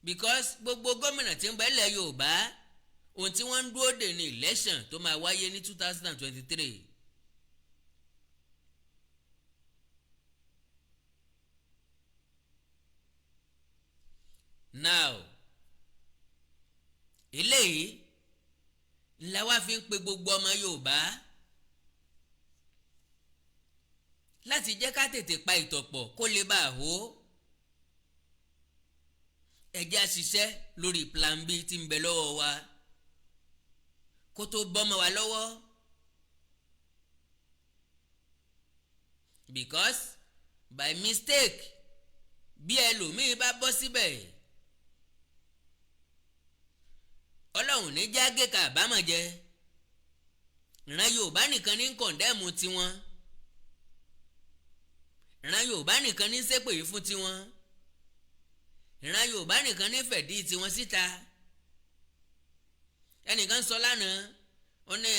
S1: Because gbogbo gómìnà tí ń bẹ nílẹ̀ Yorùbá ohun tí wọ́n ń dúró dè ní election tó máa wáyé ní 2023. Now eléyìí la wá fi ń pe gbogbo ọmọ Yorùbá láti jẹ́ ká tètè pa ìtọ̀pọ̀ kó lè bá a hó. Ẹ jẹ́ á ṣiṣẹ́ lórí plan B tí ń bẹ lọ́wọ́ wa kó tó bọ́mọ wa lọ́wọ́ because by mistake bí ẹlòmíì bá bọ́ síbẹ̀ ọlọ́run ní jágé ká àbámọ̀ jẹ ìran Yorùbá nìkan ní kọ̀ǹdẹ́mù tiwọn ìran Yorùbá nìkan ní ṣépè fún tiwọn ìran Yorùbá nìkan ní fẹ̀dí tiwọn síta ẹnìkan sọ lánàá ó ní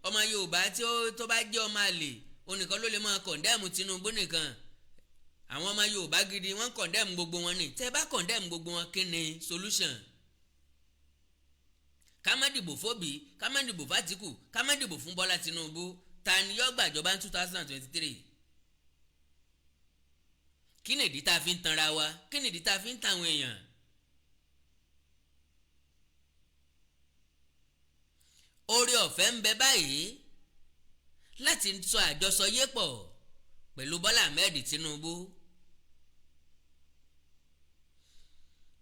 S1: ọmọ Yorùbá tó bá jẹ́ ọmọ àlè onìkan ló lè máa kọ̀ǹdẹ́mù Tinubu nìkan àwọn ọmọ Yorùbá gidi wọ́n kọ̀ǹdẹ́mù gbogbo wọn ni tẹ́ bá kọ̀ǹdẹ́mù gbogbo wọn kí ni solution ká má dìbò fóbì ká má dìbò fátìkù ká má dìbò fún Bọ́lá Tinubu ta ni yóò gbàjọba ní 2023 kí nìdí tá a fi ń tanra wa kí nìdí tá a fi ń tàwọn èèyàn. oore ọ̀fẹ́ ń bẹ báyìí láti sọ àjọsọ yé pọ̀ pẹ̀lú Bọ́lá Ahmed Tinubu.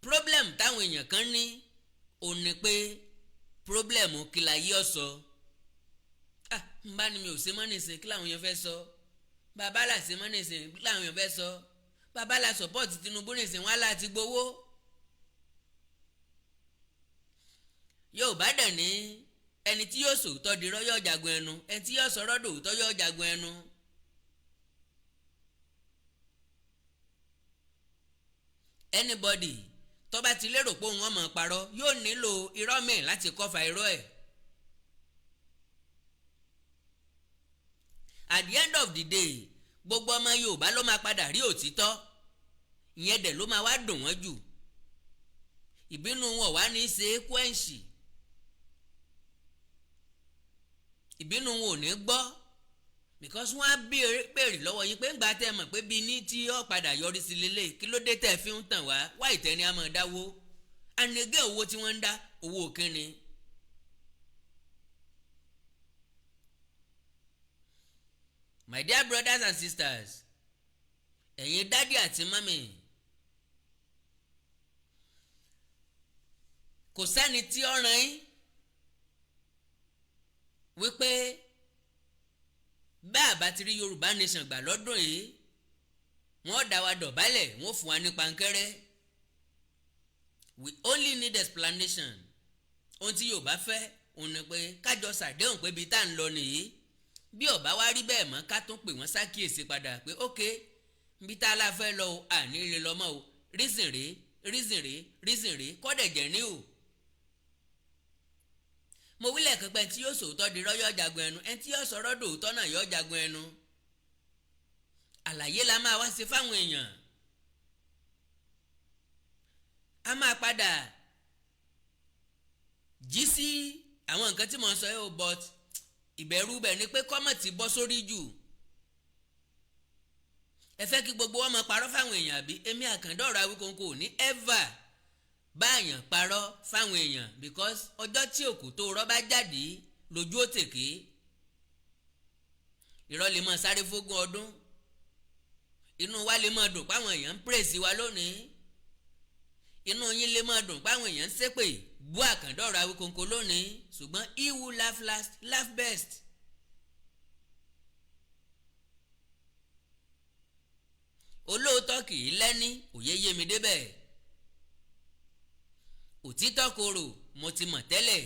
S1: problem táwọn èèyàn kan ní ò ní pé problem kí la yí ọ̀sọ́ n bá ní mi ò ṣe mọ́ nìsín kí làwọn èèyàn fẹ́ sọ bàbá là ṣe mọ́ nìsín kí làwọn èèyàn fẹ́ sọ bàbá là support Tinubu nìsín wọn láti gbowó. Yorùbá dẹ̀ ní ẹni tí yóò sòótọ́ dirọ́ yóò jagun ẹnu ẹni tí yóò sọ̀rọ̀ dòótọ́ yóò jagun ẹnu. anybody tó bá ti lérò pé òun ọmọ parọ́ yóò nílò irọ́ míì láti kọ́fà irọ́ ẹ̀. at the end of the day gbogbo ọmọ Yorùbá ló máa padà rí òtítọ́ ìyẹn dẹ̀ ló máa wá dùn wọ́n jù ìbínú wọn wá ní í ṣe é kwẹ́ǹsì ìbínú wọn ò ní gbọ́ because wọ́n á béèrè lọ́wọ́ yín pé ńgbà tẹ́ mọ̀ pé bíi ní tí ó padà yọrí sí lélẹ̀ kí ló dé tẹ́ fi ń tàn wá wá ìtẹ́ni á máa dáwó anigé owó tí wọ́n ń dá owó kínni. My dear brothers and sisters ẹ̀yin dádì àti mọ́mì kò sẹ́ni tí ó ràn yín wípé bá a bá ti rí Yorùbá nation gbà lọ́dún yìí wọ́n dá wa dọ̀bálẹ̀ wọ́n fún wa ní pankẹ́rẹ́ we only need explanation ohun tí Yorùbá fẹ́ òun ni pé kájọ ṣàdéhùn pé ibi tá à ń lọ nìyí bí ó bá wá rí bẹ́ẹ̀ mọ́ ká tún pè wọ́n ṣàkíyèsí padà pé ok ibi tá a la fẹ́ lọ o àní rí lọ mọ́ o reason rèé kọ́dẹ̀ jẹ́ ní o. Mo wílẹ̀ kankan tí yóò sòótọ́ dirọ́ yóò jagun ẹnu ẹni tí yóò sọ̀rọ̀ dòótọ́ náà yóò jagun ẹnu. Àlàyé la máa wá sí fáwọn èèyàn. A máa padà jí sí àwọn nǹkan tí mo ń sọ yóò but ìbẹ̀rù bẹ̀ ni pé kọ́mọ̀ ti bọ́ sórí jù. Ẹ fẹ́ kí gbogbo wọn máa parọ́ fáwọn èèyàn àbí èmi Àkàndọ̀rọ̀ Awikonko ò ní ever báyàn parọ́ fáwọn èèyàn because ọjọ́ tí òkú tó rọ́ bá jáde lójú òtèké irọ́ lè máa sáré fógún ọdún inú wa lè máa dùn páwọn èèyàn ń pèsè wa lónìí inú yín lè máa dùn páwọn èèyàn ń ṣépè bú Àkàndọ̀rọ̀ Awikonko lónìí ṣùgbọ́n he who laugh last laugh best. Olóòótọ́ kì í lẹ́ni òye yé mi débẹ̀ òtítọ́ korò mo ti mọ̀ tẹ́lẹ̀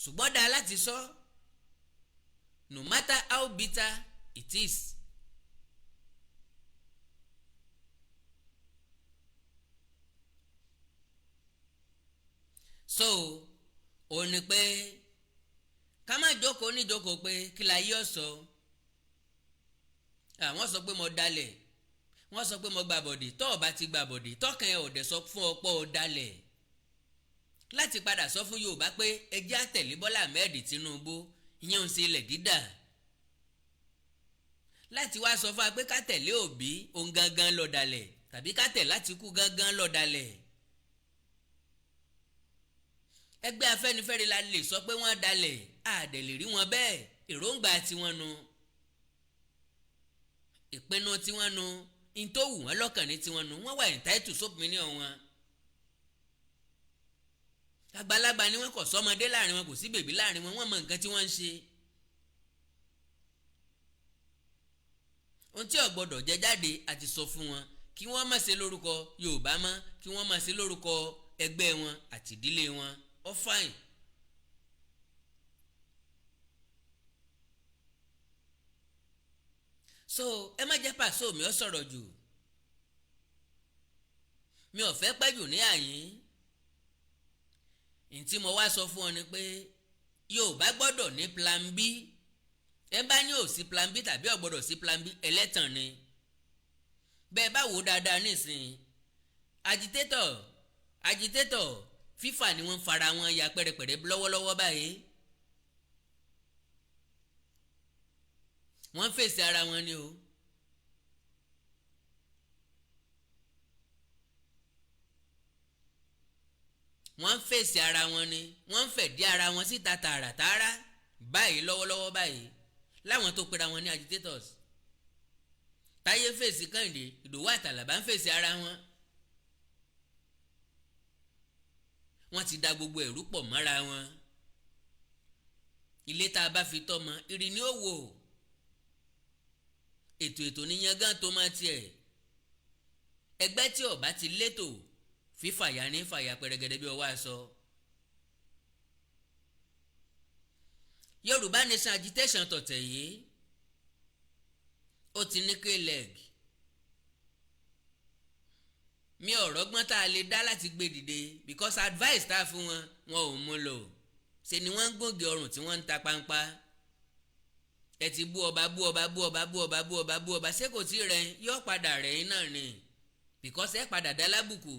S1: ṣùgbọ́n dáa láti sọ no matter how bitter it is. So ò ní pé ká má jókòó níjókòó pé kí la yí ọ̀sọ́ àwọn sọ pé mo dalẹ̀ wọ́n sọ pé mo gba bọ̀dì tọ́ ọba ti gba bọ̀dì tọ́kàn ẹ̀ ọ̀dẹ̀ sọ fún ọ̀pọ̀ ọ̀dàlẹ̀ láti padà sọ fún Yorùbá pé ẹjẹ́ àtẹ̀lé Bọ́lá Ahmed Tinubu ìyẹn ń ṣe ilẹ̀ dídà láti wá sọ fún wa pé ká tẹ̀lé Òbí òun gangan lọ̀dàlẹ̀ tàbí ká tẹ̀ Àtíkù gangan lọ̀dàlẹ̀. Ẹgbẹ́ Afẹ́nifẹ́re la lè sọ pé wọ́n dalẹ̀ àdẹ̀ lè rí wọn bẹ́ẹ̀ èròǹgbà tiwọn nu ìpinnu tiwọn nu in tó wù wọ́n lọ́kàn ní tiwọn nu wọ́n wà entitled sópinion wọn. Àgbàlagbà ni wọ́n kò sọ́mọdé láàrin wọn kò sí bèbí láàrin wọn wọ́n mọ nǹkan tí wọ́n ń ṣe. ohun tí ó gbọ́dọ̀ jẹ jáde àti sọ fún wọn kí wọ́n má ṣe lórúkọ Yorùbá mọ́ kí wọ́n má ṣe lórúkọ ẹgbẹ́ wọn àti ìdílé wọn ó fine. so ẹ má jẹ́ Paso mi ó sọ̀rọ̀ jù mi ò fẹ́ pẹ́ jù ní àyín ntí mo wá sọ fún ọ ni pé Yorùbá gbọ́dọ̀ ní plan B ẹ bá ní ò sí plan B tàbí ò gbọ́dọ̀ sí plan B ẹlẹ́tàn ni bẹ́ẹ̀ bá wò dáadáa nísìnyí agitator fífà ni wọ́n fara wọn ya pẹ́rẹpẹ̀rẹ lọ́wọ́lọ́wọ́ báyìí wọ́n fèsì ara wọn ni o wọ́n fèsì ara wọn ni wọ́n fẹ̀dí ara wọn síta tààràtààrà báyìí lọ́wọ́lọ́wọ́ báyìí láwọn tó pera wọn ní agitators Táyé fèsì Kẹ́hìndé Ìdòwú àtàlàbá ń fèsì ara wọn wọ́n ti da gbogbo ẹ̀rú pọ̀ mọ́ra wọn ilé tá a bá fi tọ́ mọ ìrì ni ó wò ètò níyangán tó máa tiẹ̀ ẹgbẹ́ tí ọba ti létò fífàyà ní fàyà pẹrẹgẹdẹ bí ọwọ́ aṣọ. Yorùbá Nation agitation tọ̀tẹ̀ yìí ó ti ní k-leg mi ò rọ́gbọ́n tá a lè dá láti gbé dìde because advice tá a fún wọn ò mú lò ṣe ni wọ́n ń gògè ọrùn tí wọ́n ń ta pampa ẹ ti bú ọba ṣé kò tí rẹ yóò padà rẹ̀ yín náà ni because ẹ padà dá lábùkù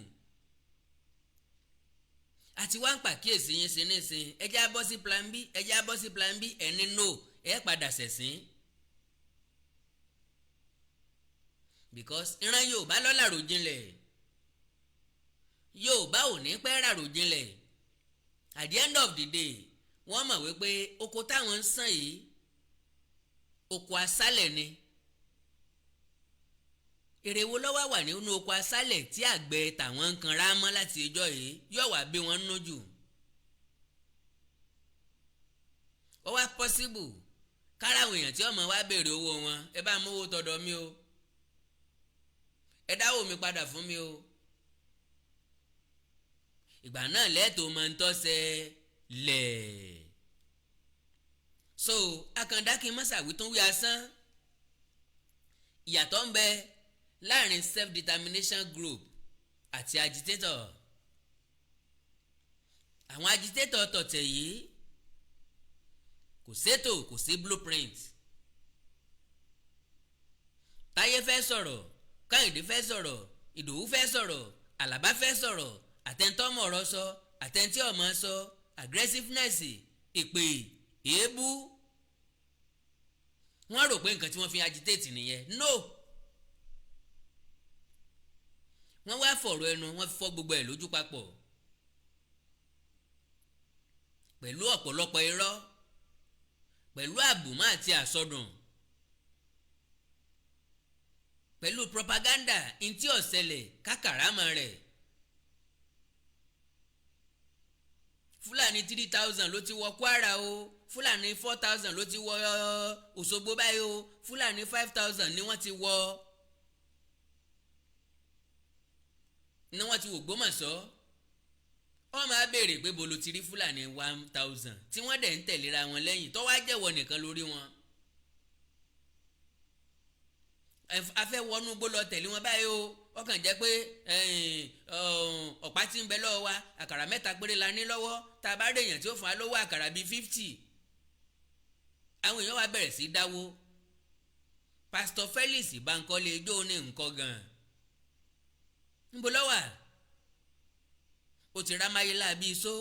S1: àti wá ń pàkíyèsí yín sí nísìn ẹjẹ́ á bọ́ sí plan B ẹni no ẹ padà ṣẹ̀sìn because ìran Yorùbá ló láròjinlẹ̀ Yorùbá ò ní pẹ́ ráròjinlẹ̀ at the end of the day wọ́n mọ̀ wípé oko táwọn ń sàn yìí oko aṣálẹ̀ ni èrè wo ló wà nínú oko aṣálẹ̀ tí àgbẹ̀ tàwọn ń kan rámọ́ láti ọjọ́ yìí yóò wá bí wọ́n nójú ó wá possible káráwọn èèyàn tí ọmọ wa béèrè owó wọn ẹ bá mú owó tọ̀dọ̀ mi o ẹ dáwó mi padà fún mi o ìgbà náà lẹ́ẹ̀tọ́ máa ń tọ́sẹ̀ lẹ̀ so akàndá kí n má ṣàwí tó ń wí asán ìyàtọ̀ ń bẹ láàrin self-determination group àti agitator àwọn agitator tọ̀tẹ̀ yìí kò sétò kò sí blueprint Táyé fẹ́ sọ̀rọ̀ Kẹ́hìndé fẹ́ sọ̀rọ̀ Ìdòwú fẹ́ sọ̀rọ̀ Àlàbá fẹ́ sọ̀rọ̀ àtẹ̀ntọ́mọ̀ ọ̀rọ̀ sọ àtẹ̀ntí ọmọ sọ aggressiveness ìpè èébú wọ́n rò pé nǹkan tí wọ́n fi agitate nìyẹn no wọ́n wá fọ̀rọ̀ ẹnu wọ́n fọ́ gbogbo ẹ̀ lójú papọ̀ pẹ̀lú ọ̀pọ̀lọpọ̀ irọ́ pẹ̀lú àbùmọ́ àti àsọdùn pẹ̀lú propaganda ntí ọ̀sẹ̀lẹ̀ kákàrámọ̀ rẹ̀ Fúlàní 3000 ló ti wọ Kwara o Fúlàní 4000 ló ti wọ Òṣogbo báyìí o Fúlàní 5000 ni wọ́n ti wọ Ògbómọ̀ṣọ́ wọ́n máa béèrè pé bolo ti rí Fúlàní 1000 tí wọ́n dẹ̀ ń tẹ̀léra wọn lẹ́yìn tó wá jẹ́wọ́ nìkan lórí wọn afẹ́ wọnú gbó lọ tẹ̀lé wọn báyìí o ọkàn jẹ́ pé ọ̀pá tí ń bẹ lọ́wọ́ wa àkàrà 3 péré la ní lọ́wọ́ tá a bá rí èèyàn tí ó fún wa lówó àkàrà bíi 50 àwọn èèyàn wa bẹ̀rẹ̀ sí dáwó Pastor Felix Bankole ijó ní nǹkan gan níbo ló wà ó ti rámáyé láàbí iṣó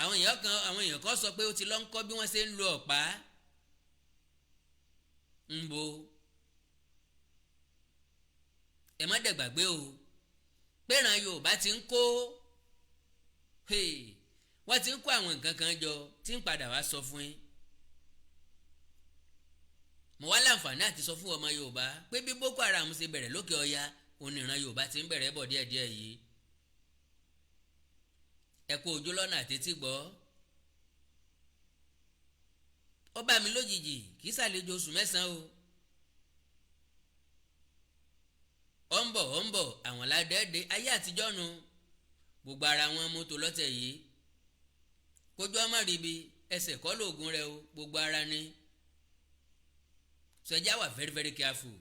S1: àwọn èèyàn kan sọ pé ó ti lọ ń kọ́ bí wọ́n ṣe ń lo ọ̀pá ńbo ẹ má dẹ̀ gbàgbé o péran Yorùbá ti ń kó wọ́n ti ń kó àwọn nǹkan kan jọ tí ń padà wá sọ fún yín mo wá láǹfààní àti sọ fún ọmọ Yorùbá pé bí Boko Haram ṣe bẹ̀rẹ̀ lókè ọya oníran Yorùbá ti ń bẹ̀rẹ̀ bọ̀ díẹ̀díẹ̀ yìí ẹ kú ojú lọ́nà àtẹ́tí gbọ́ ó bá mi lójijì kì í ṣàlejò oṣù 9 o ó ń bọ̀ àwọn ládẹ́ẹ̀dẹ́ ayé àtijọ́ nu gbogbo ara wọn mọ́tò lọ́tẹ̀ yìí kójú ọmọ ríbi ẹsẹ̀ kọ́ lóògùn rẹ o gbogbo ara ni sọjá wà very very careful.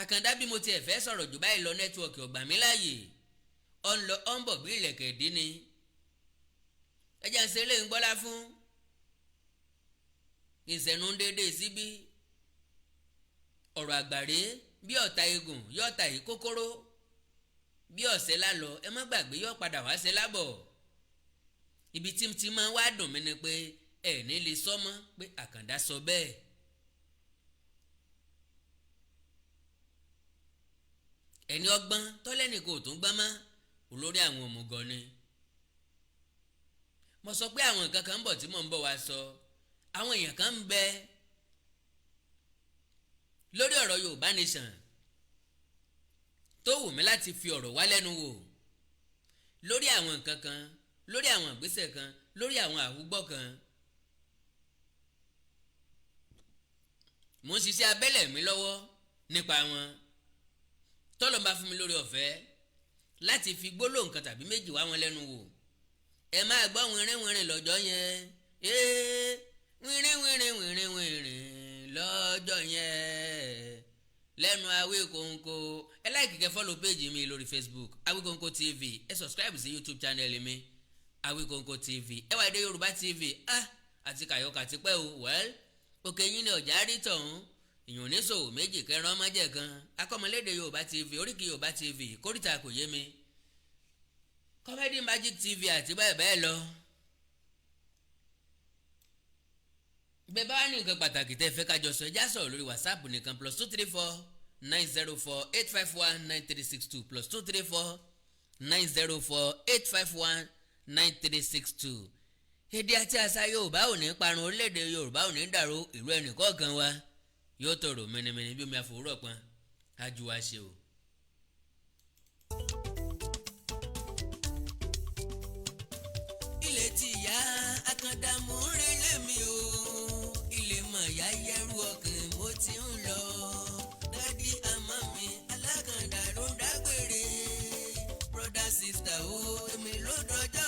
S1: Àkàndá bí mo tiẹ̀ fẹ́ sọ̀rọ̀ jù báyìí lọ nẹ́tíwọ̀kì ọ̀gbà mi láàyè ó ń bọ̀ bí ìlẹ̀kẹ̀ dín ni ẹjẹ́ ń ṣe lè ń gbọ́lá fún ìṣẹ̀nu déédéé síbí ọ̀rọ̀ àgbàre bí ọ̀tá eégún yóò ta yìí kókóró bí ọ̀sẹ̀ lálọ ẹ má gbàgbé yóò padà wá ṣe lábọ̀ ibi tí máa wá dùn mí ni pé ẹ̀ ní lè sọ mọ́ pé Àkàndá sọ bẹ́ẹ̀. ẹni ọgbọ́n tọ́lẹ́nì kò tún gbọ́n mọ́ olórí àwọn òmùgọ̀ ni. mo sọ pé àwọn nǹkan kan ń bọ̀ tí mò ń bọ̀ wá sọ àwọn èèyàn kan ń bẹ lórí ọ̀rọ̀ Yorùbá Nation tó wù mí láti fi ọ̀rọ̀ wá lẹ́nu wò lórí àwọn nǹkan kan lórí àwọn ìgbésẹ̀ kan lórí àwọn àwùgbọ́ kan. mo ń ṣiṣẹ́ abẹ́lẹ̀ mi lọ́wọ́ nípa wọn tọ́lọ́ bá fún mi lórí ọ̀fẹ́ láti fi gbólóhùn kan tàbí méjì wá wọn lẹ́nu wò ẹ máa gbọ́ wìnrìn lọ́jọ́ yẹn wìnrìn lọ́jọ́ yẹn lẹ́nu Awikonko ẹ láìkì kẹ́ fọ́lọ̀ péjì mi lórí Facebook Awikonko TV ẹ subscribe sí YouTube channel mi Awikonko TV ẹ wá dé Yorùbá TV àti kàyọ́kà ti pẹ́ o well òkè yín ni ọ̀jà rí tọ̀hún èèyàn oníṣòwò méjì kẹrin ọmọjẹ kan akọ́mọlédè Yorùbá TV oríkì Yorùbá TV kórìtà kò yé mi Comedy Magic TV àti bẹ́ẹ̀ bẹ́ẹ̀ lọ. bẹ́ẹ̀ bá wà ní nǹkan pàtàkì tẹ́ fẹ́ kájọ sọ ẹjá sọ̀rọ̀ lórí WhatsApp nìkan +234 904 851 9362 +234 904 851 9362. èdè àti àṣà Yorùbá ò ní parun orílẹ̀-èdè Yorùbá ò ní dàrú ìlú ẹnìkọ̀ọ̀kan wa yóò tòrò mẹ́nẹ́mẹ́nẹ́ bí omi àfòwúrọ̀ pọn ájú wa ṣe o.
S7: ilé tí ìyá Àkàndá mú rélé mi o ilé mọ̀ ìyá yẹrù ọkàn mo ti ń lọ dádì àmọ́ mi Alákàndá ló ń dágbére brother sister o èmi ló dọjọ́